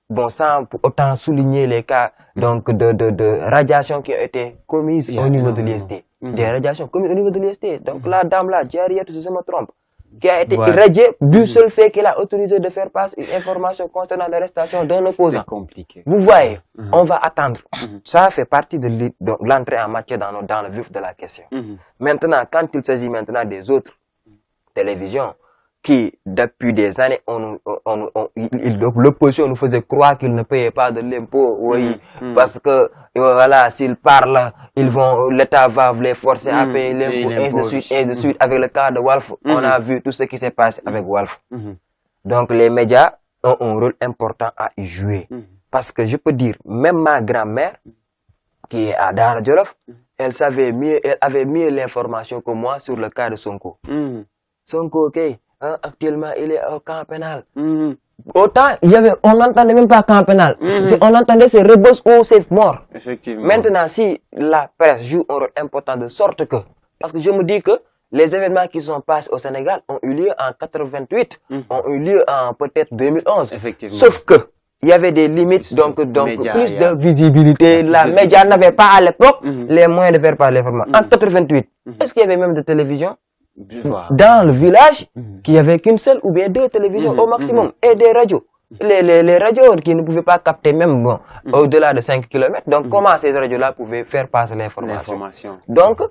Bon, sans pour autant souligner les cas donc de radiations qui ont été commises au niveau de l'IST. Des radiations commises au niveau de l'IST. Donc la dame là, Diariette, si je me trompe, qui a été irradiée du seul fait qu'elle a autorisé de faire passer une information concernant l'arrestation d'un opposant. C'est compliqué. Vous voyez, on va attendre. Ça fait partie de l'entrée en matière dans le vif de la question. Maintenant, quand il s'agit maintenant des autres télévisions, qui, depuis des années, l'opposition nous faisait croire qu'ils ne payaient pas de l'impôt, parce que, voilà, s'ils parlent, l'État va les forcer à payer l'impôt, ainsi de suite, avec le cas de Walf. On a vu tout ce qui s'est passé avec Walf. Donc, les médias ont un rôle important à y jouer. Parce que je peux dire, même ma grand-mère, qui est à Dara Djolof, elle avait mieux l'information que moi sur le cas de Sonko. Sonko, actuellement, il est au camp pénal. Autant, on n'entendait même pas camp pénal. On entendait c'est rebus ou c'est mort. Effectivement. Maintenant, si la presse joue un rôle important de sorte que, parce que je me dis que les événements qui sont passés au Sénégal ont eu lieu en 88, ont eu lieu en peut-être 2011. Effectivement. Sauf que, il y avait des limites, donc plus de visibilité. La média n'avait pas à l'époque les moyens de faire passer l'information. En 88, est-ce qu'il y avait même de télévision? Dans le village, qu'il n'y avait qu'une seule ou bien 2 télévisions au maximum et des radios. Les radios qui ne pouvaient pas capter même au-delà de 5 km. Donc, comment ces radios-là pouvaient faire passer l'information? Donc,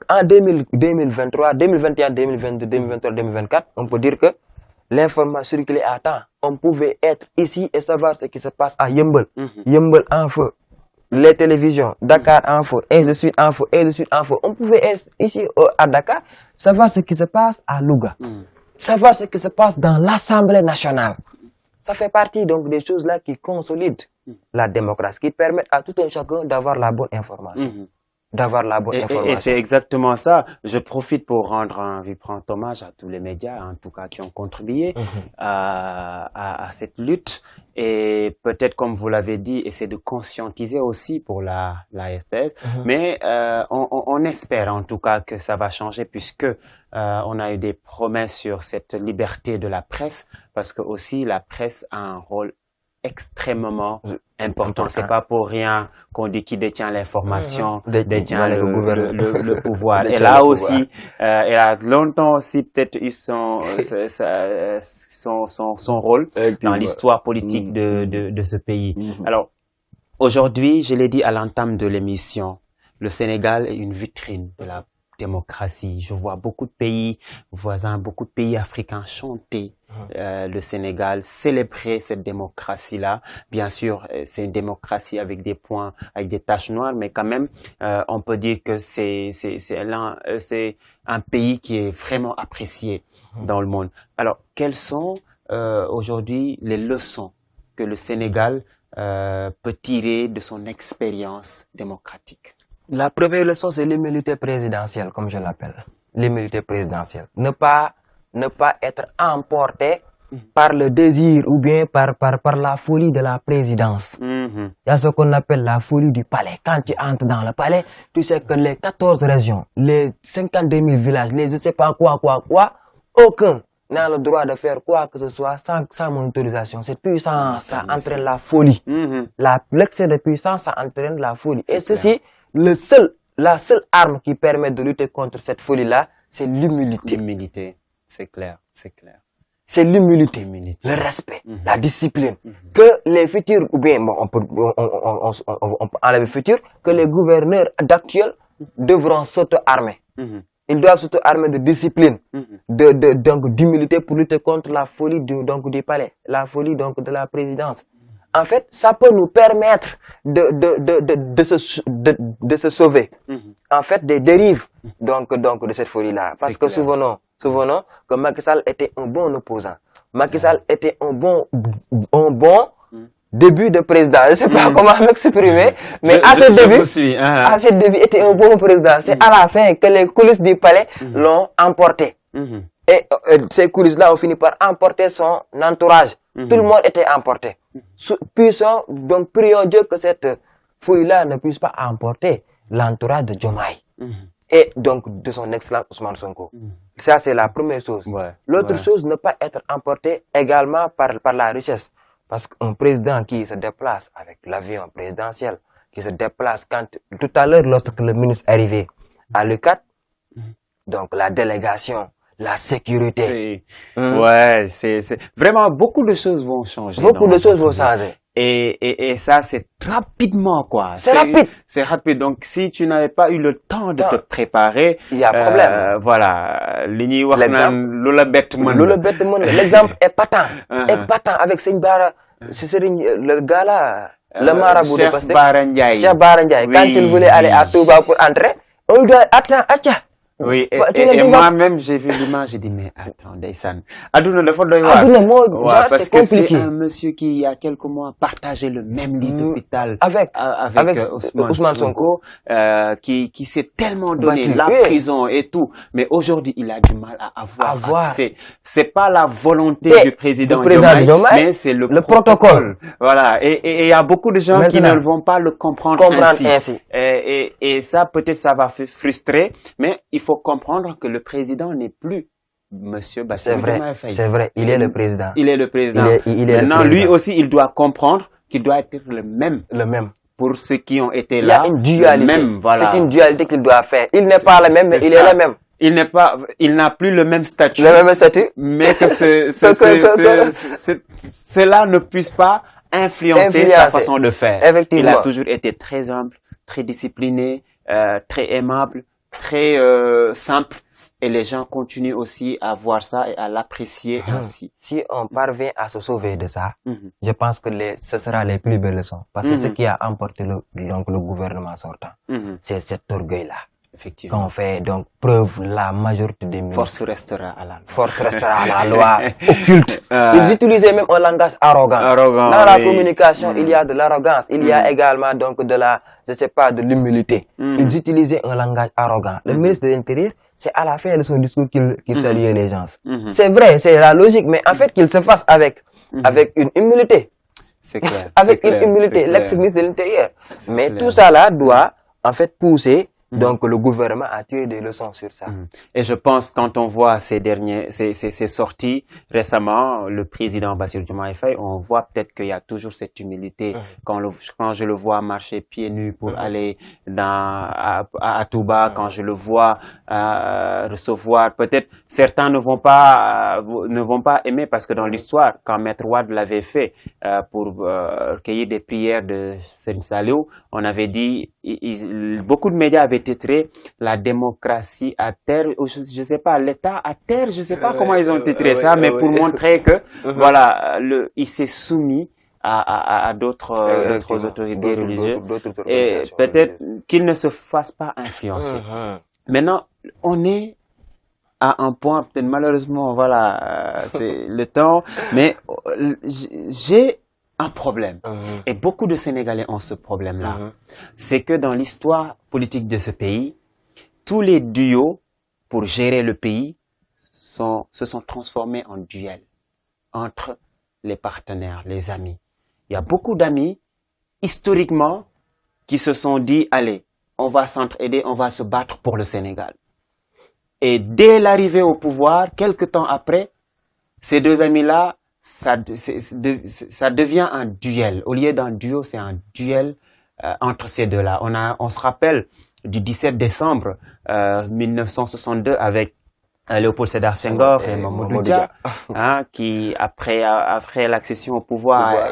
en 2023, 2021, 2022, 2023, 2024, on peut dire que l'information circulait à temps. On pouvait être ici et savoir ce qui se passe à Yeumbeul. Yeumbeul Info, les télévisions, Dakar Info, et de suite Info, et de suite Info. On pouvait être ici à Dakar, savoir ce qui se passe à Louga, savoir ce qui se passe dans l'Assemblée nationale. Ça fait partie donc des choses là qui consolident la démocratie, qui permettent à tout un chacun d'avoir la bonne information. Et c'est exactement ça. Je profite pour rendre un vibrant hommage à tous les médias, en tout cas, qui ont contribué à cette lutte. Et peut-être, comme vous l'avez dit, essayer de conscientiser aussi pour la RTS. Mais on espère en tout cas que ça va changer, puisque on a eu des promesses sur cette liberté de la presse, parce que aussi la presse a un rôle extrêmement important. C'est pas pour rien qu'on dit qu'il détient l'information, détient le pouvoir. Et là aussi, elle a longtemps aussi peut-être eu son rôle dans l'histoire politique de ce pays. Alors, aujourd'hui, je l'ai dit à l'entame de l'émission, le Sénégal est une vitrine de la démocratie. Je vois beaucoup de pays voisins, beaucoup de pays africains chanter le Sénégal, célébrer cette démocratie-là. Bien sûr, c'est une démocratie avec des points, avec des taches noires, mais quand même, on peut dire que c'est un pays qui est vraiment apprécié dans le monde. Alors, quelles sont aujourd'hui les leçons que le Sénégal peut tirer de son expérience démocratique? La première leçon, c'est l'humilité présidentielle, comme je l'appelle. L'humilité présidentielle. Ne pas être emporté par le désir ou bien par la folie de la présidence. Il y a ce qu'on appelle la folie du palais. Quand tu entres dans le palais, tu sais que les 14 régions, les 52 000 villages, les je sais pas quoi, aucun n'a le droit de faire quoi que ce soit sans mon autorisation. Cette puissance, ça entraîne la folie. L'excès de puissance, ça entraîne la folie. Et ceci, la seule arme qui permet de lutter contre cette folie-là, c'est l'humilité. L'humilité, c'est clair. C'est l'humilité, le respect, la discipline. Que les futurs, ou bien, on peut enlever le futur, que les gouverneurs d'actuels devront s'auto-armer. Ils doivent s'auto-armer de discipline, donc d'humilité pour lutter contre la folie du palais, la folie donc de la présidence. En fait, ça peut nous permettre de se sauver. En fait, des dérives donc de cette folie-là. Parce que souvenons que Macky Sall était un bon opposant. Macky Sall était un bon début de président. Je ne sais pas comment m'exprimer, mais à ce début, était un bon président. C'est à la fin que les coulisses du palais l'ont emporté. Et ces coulisses-là ont fini par emporter son entourage. Tout le monde était emporté. Donc prions Dieu que cette folie-là ne puisse pas emporter l'entourage de Diomaye. Et donc de son excellence Ousmane Sonko. Ça, c'est la première chose. L'autre chose, ne pas être emporté également par la richesse. Parce qu'un président qui se déplace avec l'avion présidentiel, qui se déplace tout à l'heure, lorsque le ministre est arrivé à l'U4, donc la délégation, la sécurité. Ouais, c'est vraiment beaucoup de choses vont changer. Beaucoup de choses vont changer. Et ça, c'est rapidement, quoi. C'est rapide. C'est rapide. Donc, si tu n'avais pas eu le temps de te préparer, il y a problème. Voilà. L'exemple est patent. Avec Seigne Bara, le gars là, le marabout de Cheikh Bara Ndiaye. Cheikh Bara Ndiaye. Quand il voulait aller à Touba pour entrer, on lui dit, attends, Oui, et moi-même, j'ai vu l'image, j'ai dit, mais attendez, ça... Aduna, parce que c'est un monsieur qui, il y a quelques mois, partageait le même lit d'hôpital avec Ousmane Sonko, qui s'est tellement donné la prison et tout. Mais aujourd'hui, il a du mal à avoir accès. C'est pas la volonté du président Diomaye, mais c'est le protocole. Voilà. Et il y a beaucoup de gens qui ne vont pas le comprendre ainsi. Et ça, peut-être, ça va frustrer, mais il faut comprendre que le président n'est plus Monsieur Bassirou Diomaye Faye. C'est vrai, il est le président. Il est le président. Maintenant, lui aussi, il doit comprendre qu'il doit être le même. Pour ceux qui ont été là. Il y a une dualité. Voilà. C'est une dualité qu'il doit faire. Il n'est pas le même, mais il est le même. Il n'a plus le même statut. Le même statut. Mais que cela ne puisse pas influencer sa façon de faire. Effectivement. Il a toujours été très humble, très discipliné, très aimable, très simple. Et les gens continuent aussi à voir ça et à l'apprécier ainsi. Si on parvient à se sauver de ça, je pense que ce sera les plus belles leçons. Parce que ce qui a emporté le gouvernement sortant, c'est cet orgueil-là. Effectivement. Qu'on fait donc preuve la majorité des ministres. Force restera à la loi. Force restera à la loi occulte. Ils utilisaient même un langage arrogant. Dans la communication, il y a de l'arrogance. Il y a également donc de la, je sais pas, de l'humilité. Ils utilisaient un langage arrogant. Le ministre de l'Intérieur, c'est à la fin de son discours qu'il saluait les gens. C'est vrai, c'est la logique, mais en fait qu'il se fasse avec une humilité. C'est clair. Avec une humilité, l'ex-ministre de l'Intérieur. Mais tout ça là doit en fait pousser donc le gouvernement a tiré des leçons sur ça. Et je pense quand on voit ces sorties récemment, le président Bassirou Diomaye Faye, on voit peut-être qu'il y a toujours cette humilité. Quand je le vois marcher pieds nus pour aller à Touba, quand je le vois recevoir, peut-être certains ne vont pas aimer parce que dans l'histoire, quand Maître Wade l'avait fait pour cueillir des prières de Sen Saliou, on avait dit, beaucoup de médias avaient titré la démocratie à terre, je sais pas, l'État à terre, je sais pas comment ils ont titré ça, mais pour montrer que, voilà, il s'est soumis à d'autres autorités religieuses et peut-être qu'il ne se fasse pas influencer. Maintenant, on est à un point, peut-être malheureusement, voilà, c'est le temps, mais j'ai un problème. Et beaucoup de Sénégalais ont ce problème-là. C'est que dans l'histoire politique de ce pays, tous les duos pour gérer le pays se sont transformés en duels entre les partenaires, les amis. Il y a beaucoup d'amis, historiquement, qui se sont dit, allez, on va s'entraider, on va se battre pour le Sénégal. Et dès l'arrivée au pouvoir, quelque temps après, ces deux amis-là, ça devient un duel. Au lieu d'un duo, c'est un duel entre ces deux-là. On se rappelle du 17 décembre 1962 avec Léopold Sédar Senghor et Mamadou Dia, qui après l'accession au pouvoir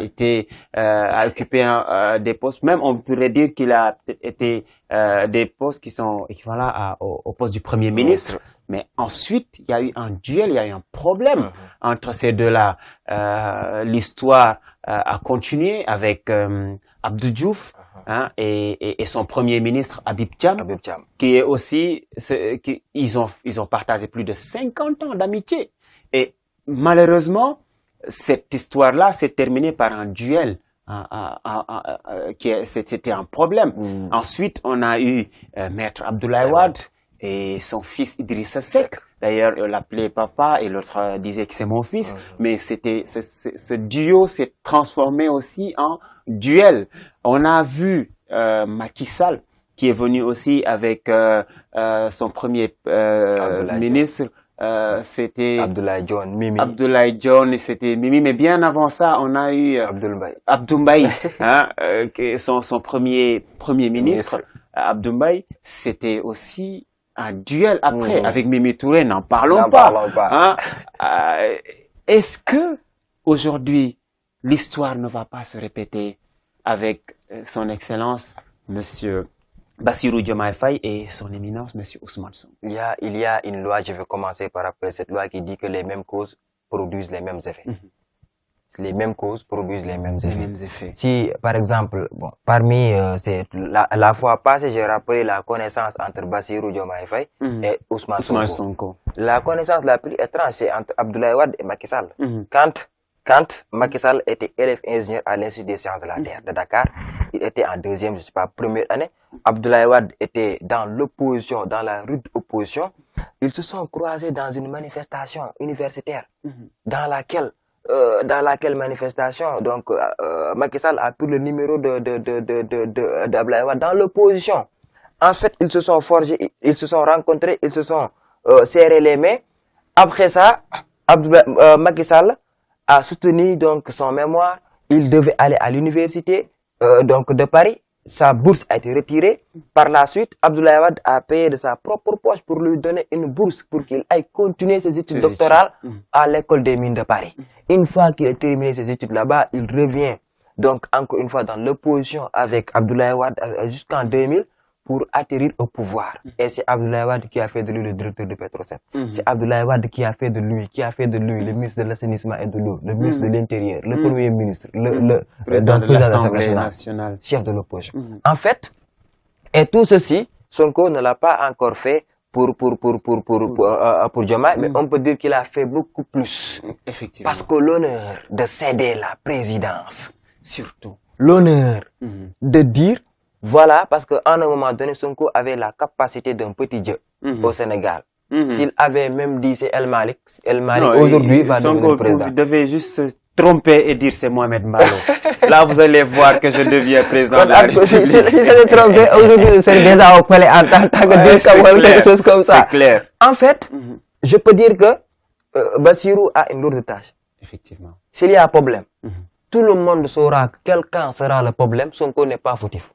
a occupé des postes. Même on pourrait dire qu'il a été des postes qui sont équivalents au poste du Premier ministre. Mais ensuite, il y a eu un duel, il y a eu un problème entre ces deux-là. L'histoire a continué avec Abdou Diouf et son Premier ministre Habib Thiam, qui est aussi, ils ont partagé plus de 50 ans d'amitié. Et malheureusement, cette histoire-là s'est terminée par un duel. C'était un problème. Ensuite, on a eu Maître Abdoulaye Wade et son fils Idrissa Seck. D'ailleurs, il l'appelait papa et l'autre disait que c'est mon fils. Mais ce duo s'est transformé aussi en duel. On a vu Macky Sall qui est venu aussi avec son premier ministre. C'était Abdoulaye John, Mimi. Abdoulaye John, c'était Mimi. Mais bien avant ça, on a eu Abdoul Mbaye, son premier ministre. Abdoul Mbaye, c'était aussi un duel après avec Mimi Touré, n'en parlons pas. Est-ce que aujourd'hui l'histoire ne va pas se répéter avec son excellence Monsieur Bassirou Diomaye Faye et son éminence Monsieur Ousmane Sonko? Il y a une loi, je vais commencer par après cette loi qui dit que les mêmes causes produisent les mêmes effets. les mêmes causes produisent les mêmes effets. Si, par exemple, bon, parmi la fois passée, j'ai rappelé la connaissance entre Bassirou Diomaye Faye et Ousmane Sonko. La connaissance la plus étrange, c'est entre Abdoulaye Wade et Macky Sall. Quand Macky Sall était élève ingénieur à l'Institut des sciences de la Terre de Dakar, il était en deuxième, je sais pas, première année. Abdoulaye Wade était dans l'opposition, dans la rude opposition. Ils se sont croisés dans une manifestation universitaire dans laquelle manifestation, donc Macky Sall a pris le numéro d'Abdoulaye Wade dans l'opposition. En fait, ils se sont forgés, ils se sont rencontrés, ils se sont serrés les mains. Après ça, Macky Sall a soutenu donc son mémoire. Il devait aller à l'université donc de Paris. Sa bourse a été retirée. Par la suite, Abdoulaye Wade a payé de sa propre poche pour lui donner une bourse pour qu'il aille continuer ses études doctorales à l'école des mines de Paris. Une fois qu'il a terminé ses études là-bas, il revient donc encore une fois dans l'opposition avec Abdoulaye Wade jusqu'en 2000 pour atterrir au pouvoir. Et c'est Abdoulaye Wade qui a fait de lui le directeur de Petrosen. C'est Abdoulaye Wade qui a fait de lui le ministre de l'assainissement et de l'eau, le ministre de l'Intérieur, le premier ministre, le président de l'Assemblée nationale, chef de l'opposition. En fait, et tout ceci, Sonko ne l'a pas encore fait pour Diomaye, mais on peut dire qu'il a fait beaucoup plus. Effectivement. Parce que l'honneur de céder la présidence, surtout, l'honneur de dire voilà, parce qu'à un moment donné, Sonko avait la capacité d'un petit dieu au Sénégal. S'il avait même dit c'est El Malik aujourd'hui va devenir président. Vous devez juste se tromper et dire c'est Mohamed Malo. Là, vous allez voir que je deviens président de la République. Si c'est trompé, aujourd'hui, je serai déjà au palais en tant que quelque chose comme ça. C'est clair. En fait, je peux dire que Bassirou a une lourde tâche. Effectivement. S'il y a un problème, tout le monde saura quel camp sera le problème, Sonko n'est pas fautif.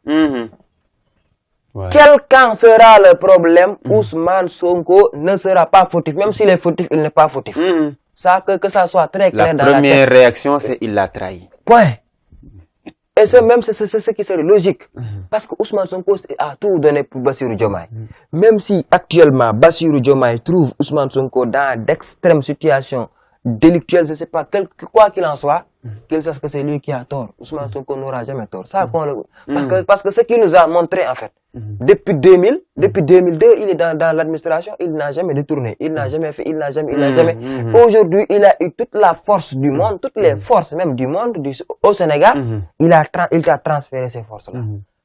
Quel camp sera le problème, Ousmane Sonko ne sera pas fautif. Même s'il est fautif, il n'est pas fautif. Ça, que ça soit très clair dans la tête. La première réaction, c'est il l'a trahi. Point. Et ça même, c'est ce qui serait logique. Parce que Ousmane Sonko a tout donné pour Bassirou Diomaye. Même si actuellement, Bassirou Diomaye trouve Ousmane Sonko dans d'extrêmes situations délictuelles, je ne sais pas, quoi qu'il en soit, qu'il sache que c'est lui qui a tort. Ousmane Sonko n'aura jamais tort. Ça, parce que ce qu'il nous a montré, en fait, depuis 2000, depuis 2002, il est dans l'administration, il n'a jamais détourné, il n'a jamais fait, il n'a jamais. Aujourd'hui, il a eu toute la force du monde, toutes les forces même du monde au Sénégal, il a transféré ces forces-là.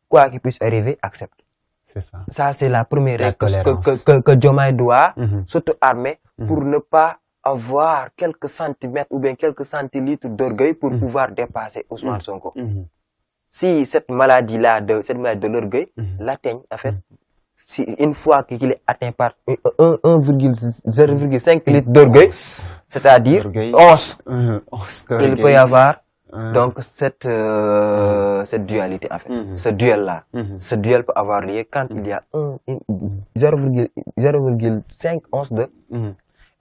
Quoi qu'il puisse arriver, accepte. C'est ça. Ça, c'est la première règle que Diomaye doit s'auto-armer pour ne pas avoir quelques centimètres ou bien quelques centilitres d'orgueil pour pouvoir dépasser Ousmane Sonko. Si cette maladie-là, de l'orgueil, l'atteigne, en fait, si une fois qu'il est atteint par 0,5 litres d'orgueil, c'est-à-dire 11, il peut y avoir donc cette dualité, en fait, ce duel-là. Ce duel peut avoir lieu quand il y a 0,5 onces de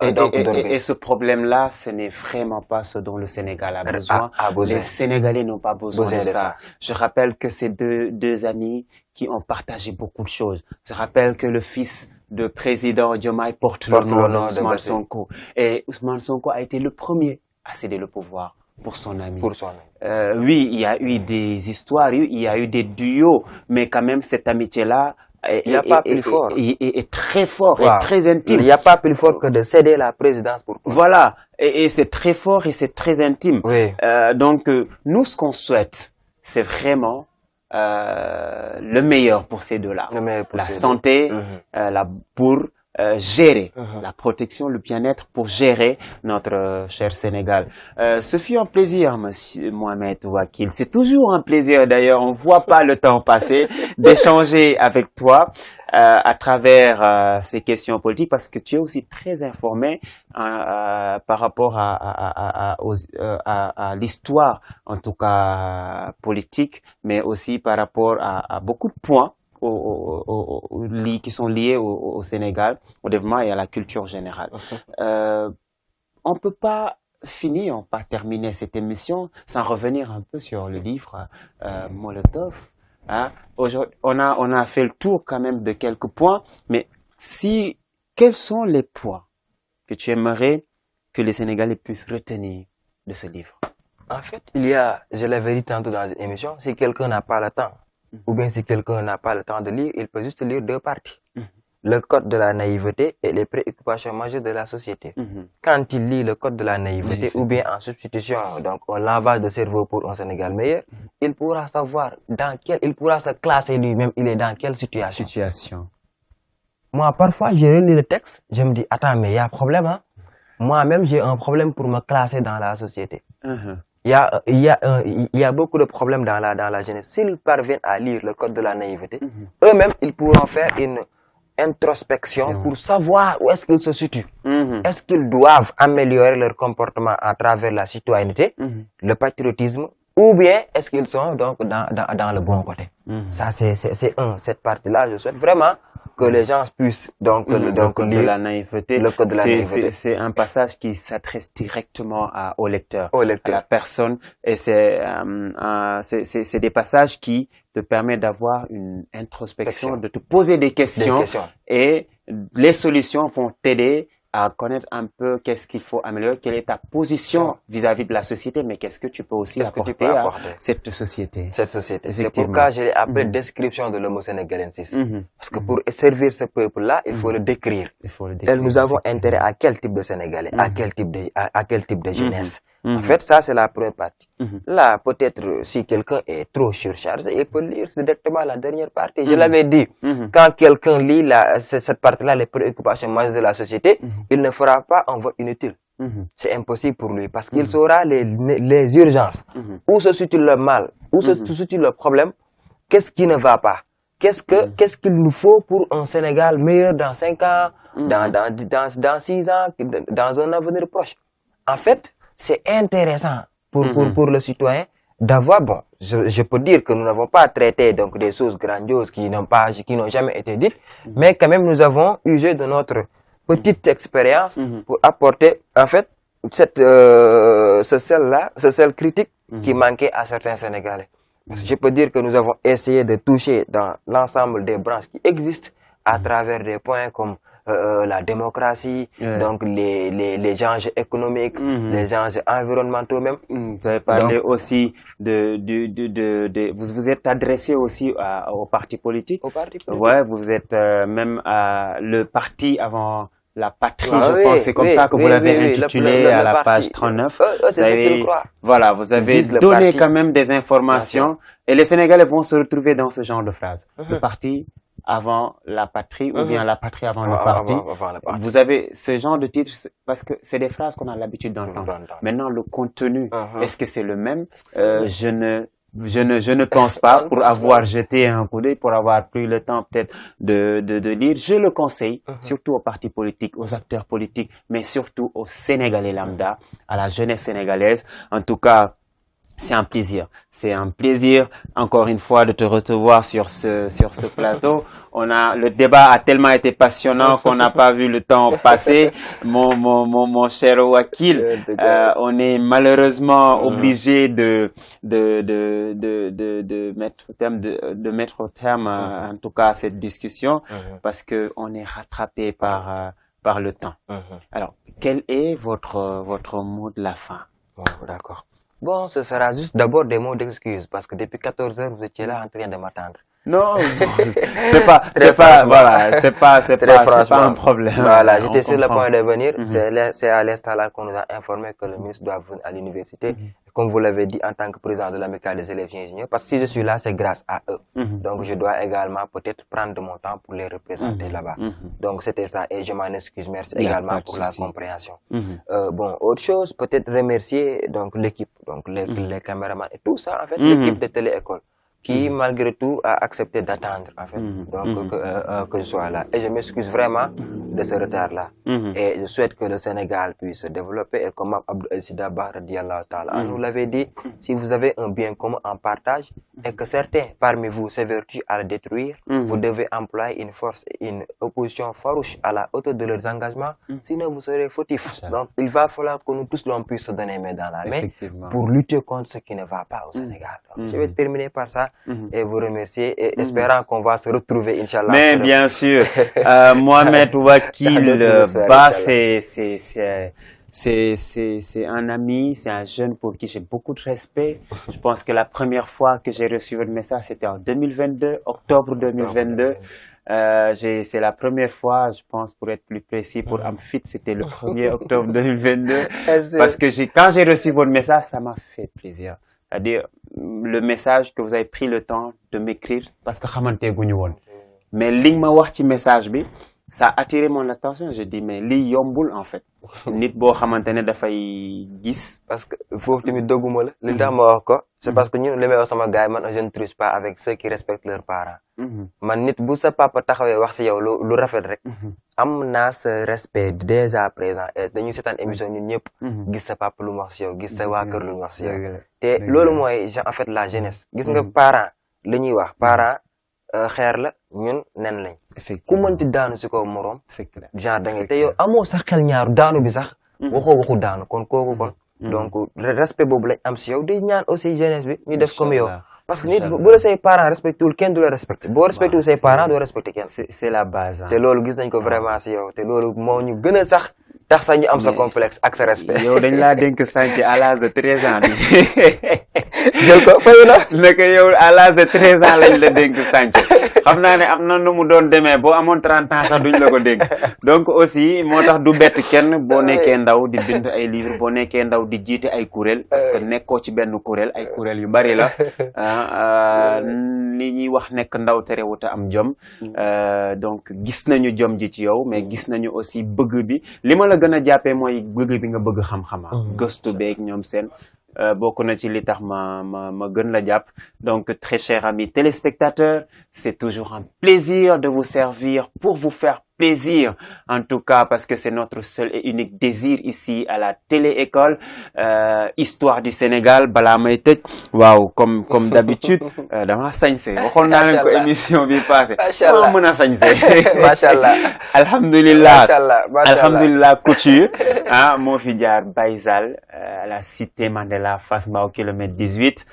Et ce problème-là, ce n'est vraiment pas ce dont le Sénégal a besoin. Les Sénégalais n'ont pas besoin de ça. Je rappelle que c'est deux amis qui ont partagé beaucoup de choses. Je rappelle que le fils de président Diomaye porte le nom d'Ousmane Sonko. Et Ousmane Sonko a été le premier à céder le pouvoir pour son ami. Oui, il y a eu des histoires, il y a eu des duos, mais quand même cette amitié-là, il n'y a pas plus fort. Est très fort et très intime. Il n'y a pas plus fort que de céder la présidence pour toi. Voilà. Et c'est très fort et c'est très intime. Oui. Donc, nous, ce qu'on souhaite, c'est vraiment le meilleur pour ces deux-là. La santé, pour gérer la protection, le bien-être, pour gérer notre cher Sénégal. Ce fut un plaisir, monsieur Mohamed Ouakil. C'est toujours un plaisir, d'ailleurs, on voit pas le temps passer, d'échanger avec toi à travers ces questions politiques, parce que tu es aussi très informé par rapport à l'histoire, en tout cas politique, mais aussi par rapport à beaucoup de points qui sont liés au Sénégal, au développement et à la culture générale. On peut pas finir, pas terminer cette émission sans revenir un peu sur le livre Molotov. Hein? Aujourd'hui, on a fait le tour quand même de quelques points, mais quels sont les points que tu aimerais que les Sénégalais puissent retenir de ce livre? En fait, il y a, je l'avais dit tantôt dans une émission, si quelqu'un n'a pas le temps, ou bien si quelqu'un n'a pas le temps de lire, il peut juste lire 2 parties. Le code de la naïveté et les préoccupations majeures de la société. Quand il lit le code de la naïveté, ou bien en substitution, donc un lavage de cerveau pour un Sénégal meilleur, il pourra savoir il pourra se classer lui-même, il est dans quelle situation. Moi, parfois, je relis le texte, je me dis, attends, mais il y a un problème, hein? Moi-même, j'ai un problème pour me classer dans la société. Il y a beaucoup de problèmes dans la jeunesse. S'ils parviennent à lire le code de la naïveté, eux-mêmes, ils pourront faire une introspection pour savoir où est-ce qu'ils se situent. Est-ce qu'ils doivent améliorer leur comportement à travers la citoyenneté, le patriotisme, ou bien est-ce qu'ils sont donc dans le bon côté. Ça, c'est cette partie-là, je souhaite vraiment que les gens puissent donc lire le code de la naïveté. Le code de la naïveté. C'est un passage qui s'adresse directement au lecteur, à la personne, et c'est des passages qui te permettent d'avoir une introspection, de te poser des questions. Et les solutions vont t'aider à connaître un peu qu'est-ce qu'il faut améliorer, quelle est ta position vis-à-vis de la société, mais qu'est-ce que tu peux aussi apporter à cette société. C'est pourquoi je l'ai appelé description de l'homo sénégalensis. Parce que pour servir ce peuple-là, il faut le décrire. Et nous avons intérêt à quel type de Sénégalais, à quel type de jeunesse. En fait, ça, c'est la première partie. Là, peut-être, si quelqu'un est trop surchargé, il peut lire directement la dernière partie. Je l'avais dit, quand quelqu'un lit cette partie-là, les préoccupations majeures de la société, il ne fera pas un vote inutile. C'est impossible pour lui, parce qu'il saura les urgences. Où se situe le mal, où se situe le problème, qu'est-ce qui ne va pas, qu'est-ce qu'il nous faut pour un Sénégal meilleur dans 5 ans, dans 6 ans, dans un avenir proche. En fait, c'est intéressant pour le citoyen d'avoir, bon, je peux dire que nous n'avons pas traité donc des choses grandioses qui n'ont jamais été dites, mais quand même nous avons usé de notre petite expérience pour apporter en fait ce sel critique qui manquait à certains Sénégalais. Parce que je peux dire que nous avons essayé de toucher dans l'ensemble des branches qui existent à travers des points comme la démocratie, donc les enjeux économiques, les enjeux environnementaux même. Vous avez parlé aussi vous êtes adressé aussi aux partis politiques. Ouais, vous êtes même le parti avant la patrie, je pense, c'est comme ça que vous l'avez intitulé à la page 39. Vous avez donné quand même des informations et les Sénégalais vont se retrouver dans ce genre de phrases. Le parti avant la patrie ou bien la patrie avant le parti. Vous avez ce genre de titres parce que c'est des phrases qu'on a l'habitude d'entendre. Maintenant, le contenu, est-ce que c'est le même? Je ne pense pas, pour avoir jeté un coup d'œil, pour avoir pris le temps peut-être de lire. Je le conseille, surtout aux partis politiques, aux acteurs politiques, mais surtout aux Sénégalais lambda, à la jeunesse sénégalaise. En tout cas, c'est un plaisir. C'est un plaisir, encore une fois, de te recevoir sur ce plateau. Le débat a tellement été passionnant qu'on n'a pas vu le temps passer. Mon cher Wakil, on est malheureusement obligé de mettre au terme, en tout cas, cette discussion, parce que on est rattrapé par le temps. Alors, quel est votre mot de la fin? D'accord. Bon, ce sera juste d'abord des mots d'excuse, parce que depuis 14 heures, vous étiez là en train de m'attendre. Non, c'est pas un problème. Voilà, j'étais sur le point de venir. C'est à l'instant là qu'on nous a informé que le ministre doit venir à l'université. Comme vous l'avez dit en tant que président de l'amicale des élèves ingénieurs, parce que si je suis là, c'est grâce à eux. Donc, je dois également peut-être prendre de mon temps pour les représenter là-bas. Donc, c'était ça et je m'en excuse. Merci également pour la compréhension. Bon, autre chose, peut-être remercier donc l'équipe, donc les caméramans et tout ça, en fait, l'équipe de Télé-École, qui malgré tout a accepté d'attendre en fait, donc que je sois là. Et je m'excuse vraiment de ce retard-là. Et je souhaite que le Sénégal puisse se développer. Et comme Abdou El-Sidaba radiallahu ta'ala nous l'avait dit, si vous avez un bien commun en partage et que certains parmi vous s'évertuent à le détruire, vous devez employer une force et une opposition farouche à la hauteur de leurs engagements, sinon vous serez fautifs. Donc il va falloir que nous tous l'on puisse se donner main dans la main pour lutter contre ce qui ne va pas au Sénégal. Donc, je vais terminer par ça et vous remercier et espérant qu'on va se retrouver, Inch'Allah. Mais bien sûr, Mohamed Wakil Ba, C'est un ami, c'est un jeune pour qui j'ai beaucoup de respect. Je pense que la première fois que j'ai reçu votre message, c'était en 2022, octobre 2022. C'est la première fois, je pense, pour être plus précis, pour Amphit, c'était le 1er octobre 2022. Parce que quand j'ai reçu votre message, ça m'a fait plaisir. C'est-à-dire, le message que vous avez pris le temps de m'écrire, parce que mais ligne ma wax ci message bi, ça a attiré mon attention. Je dis, mais li yombul en fait. Nit bo xamantene da fay gis. Parce que faut tamit doguma la. Li tax ma wax ko, c'est parce que ñun li may wax sama gars man je ne triche pas avec ceux qui respectent leurs parents. Man nit bu sa papa taxawé wax ci yow lu rafet rek. Am na ce respect déjà présent et dañuy sétane émission ñun ñëpp gis sa papa lu wax ci yow, gis sa waa kër lu wax ci yow. Té lolu moy en fait la jeunesse. Gis nga parents li ñuy wax parents xeer la ñun nen lañ. Ku mënti daanu ci ko morom. C'est clair. Genre da ngay te yow amoo sax xel ñaaru daanu bi sax. waxu daanu kon kooku kon. donc respect boobu lañ am ci yow di ñaan aussi jeunesse bi ñu def comme yow. parce que nit bu la say parents respecté wul kenn du la respecté boo respecté wul say parents doo respecté kenn. c'est la base. te loolu gis nañ ko vraiment ci yow te loolu moo ñu gën a sax tax sax ñu am sa complexe ak sa respect. yow dañ laa dénk sànc à l'âge de 13 ans. jël ko fayu na. naka yow à l'âge de 13 ans lañ la dénk sànc xam naa ne am na nu mu doon demee boo amoon 30 ans sax duñ la ko dénk donc aussi moo tax du bett kenn boo nekkee ndaw di bind ay livre boo nekkee ndaw di jiite ay kuréel parce que nekkoo ci benn kuréel ay kuréel yu bari la li ñuy wax nekk ndaw terewut a am jom donc gis nañu jom ji ci yow mais gis nañu aussi bëgg bi li ma la gën a jàppee mooy bëgg bi nga bëgg xam-xama gëstu beeg ñoom seen bokk na ci li tax ma gën la jàpp. Donc très chers amis téléspectateurs, c'est toujours un plaisir de vous servir pour vous faire plaisir en tout cas parce que c'est notre seul et unique désir ici à la télé-école Histoire du Sénégal balaa may tëj waaw comme d'habitude dama sañse waxoon naa leen ko émission bi passé ma mën a sañse machallah alhamdulillah alhamdulillah couture moo fi jaar Baysal à la cité Mandela Fass Mbao kilomètre 18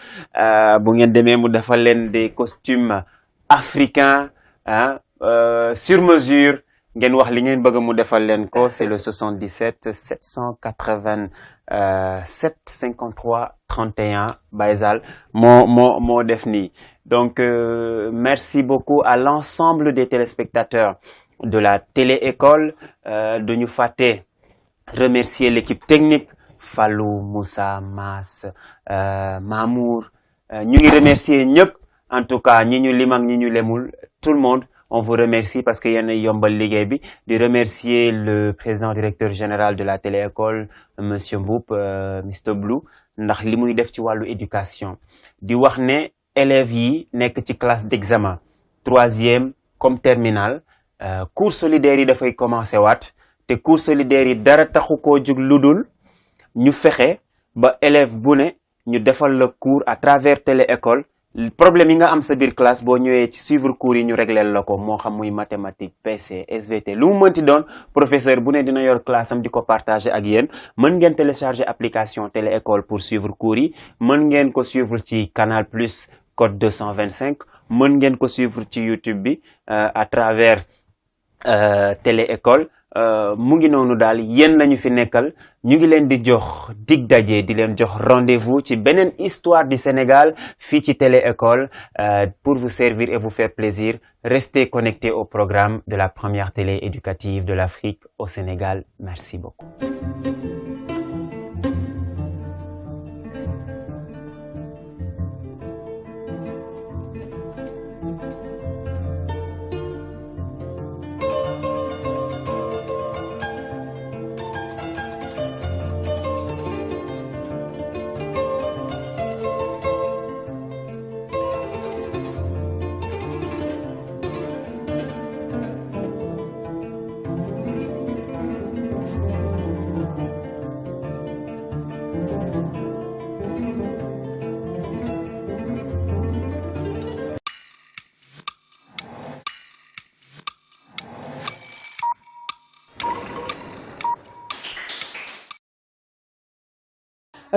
bu ngeen demee mu defal leen des costumes africains sur mesure ngeen wax li ngeen bëgg mu defal leen ko c'est le 77 787 53 31 Baysal moo def nii donc merci beaucoup à l'ensemble des téléspectateurs de la télé-école de ñu fàtte remercier l'équipe technique Fallou Moussa Mass Mamour ñu ngi remercier ñëpp en tout cas ñi ñu lim ak ñi ñu lemul tout le monde on vous remercie parce que yéen a yombal liggéey bi di remercier le président directeur général de la télé-école monsieur Mboup Mr Blue ndax li muy def ci wàllu éducation di wax ne élèves yi nekk ci classe d'examen 3e comme terminale cours solidaires yi dafay commencer waat te cours solidaires yi dara taxu koo jóg ludul ñu fexe ba élève bu ne ñu defal le cours à travers télé-école problème yi nga am sa biir classe boo ñëwee ci suivre cours yi ñu régleel la ko moo xam muy mathématique PC SVT lu mu mënti doon professeur bu ne dina yor classe am di ko partager ak yéen mën ngeen télécharger application télé-école pour suivre cours yi mën ngeen ko suivre ci Canal Plus code 225 mën ngeen ko suivre ci YouTube bi à travers télé-école mu ngi noonu daal yéen lañu fi nekkal ñu ngi leen di jox dig daje di leen jox rendez-vous ci beneen histoire du Sénégal fii ci télé-école pour vous servir et vous faire plaisir restez connectés au programme de la première télé éducative de l'Afrique au Sénégal merci beaucoup.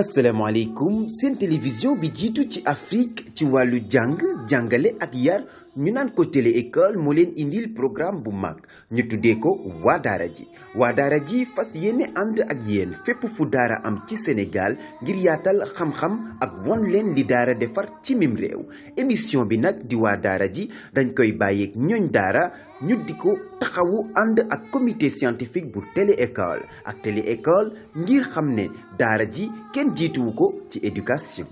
asalaamaaleykum seen télévision bi jiitu ci Afrique ci wàllu jàng jàngale ak yar ñu naan ko télé école moo leen indil programme bu mag ñu tuddee ko waa daara ji waa daara ji fas yéene ànd ak yéen fépp fu daara am ci Sénégal ngir yaatal xam-xam ak won leen li daara defar ci mim réew émission bi nag di waa daara ji dañ koy bàyyeeg ñooñ daara ñu di ko taxawu ànd ak comité scientifique bu télé école ak télé école ngir xam ne daara ji kenn jiituwu ko ci éducation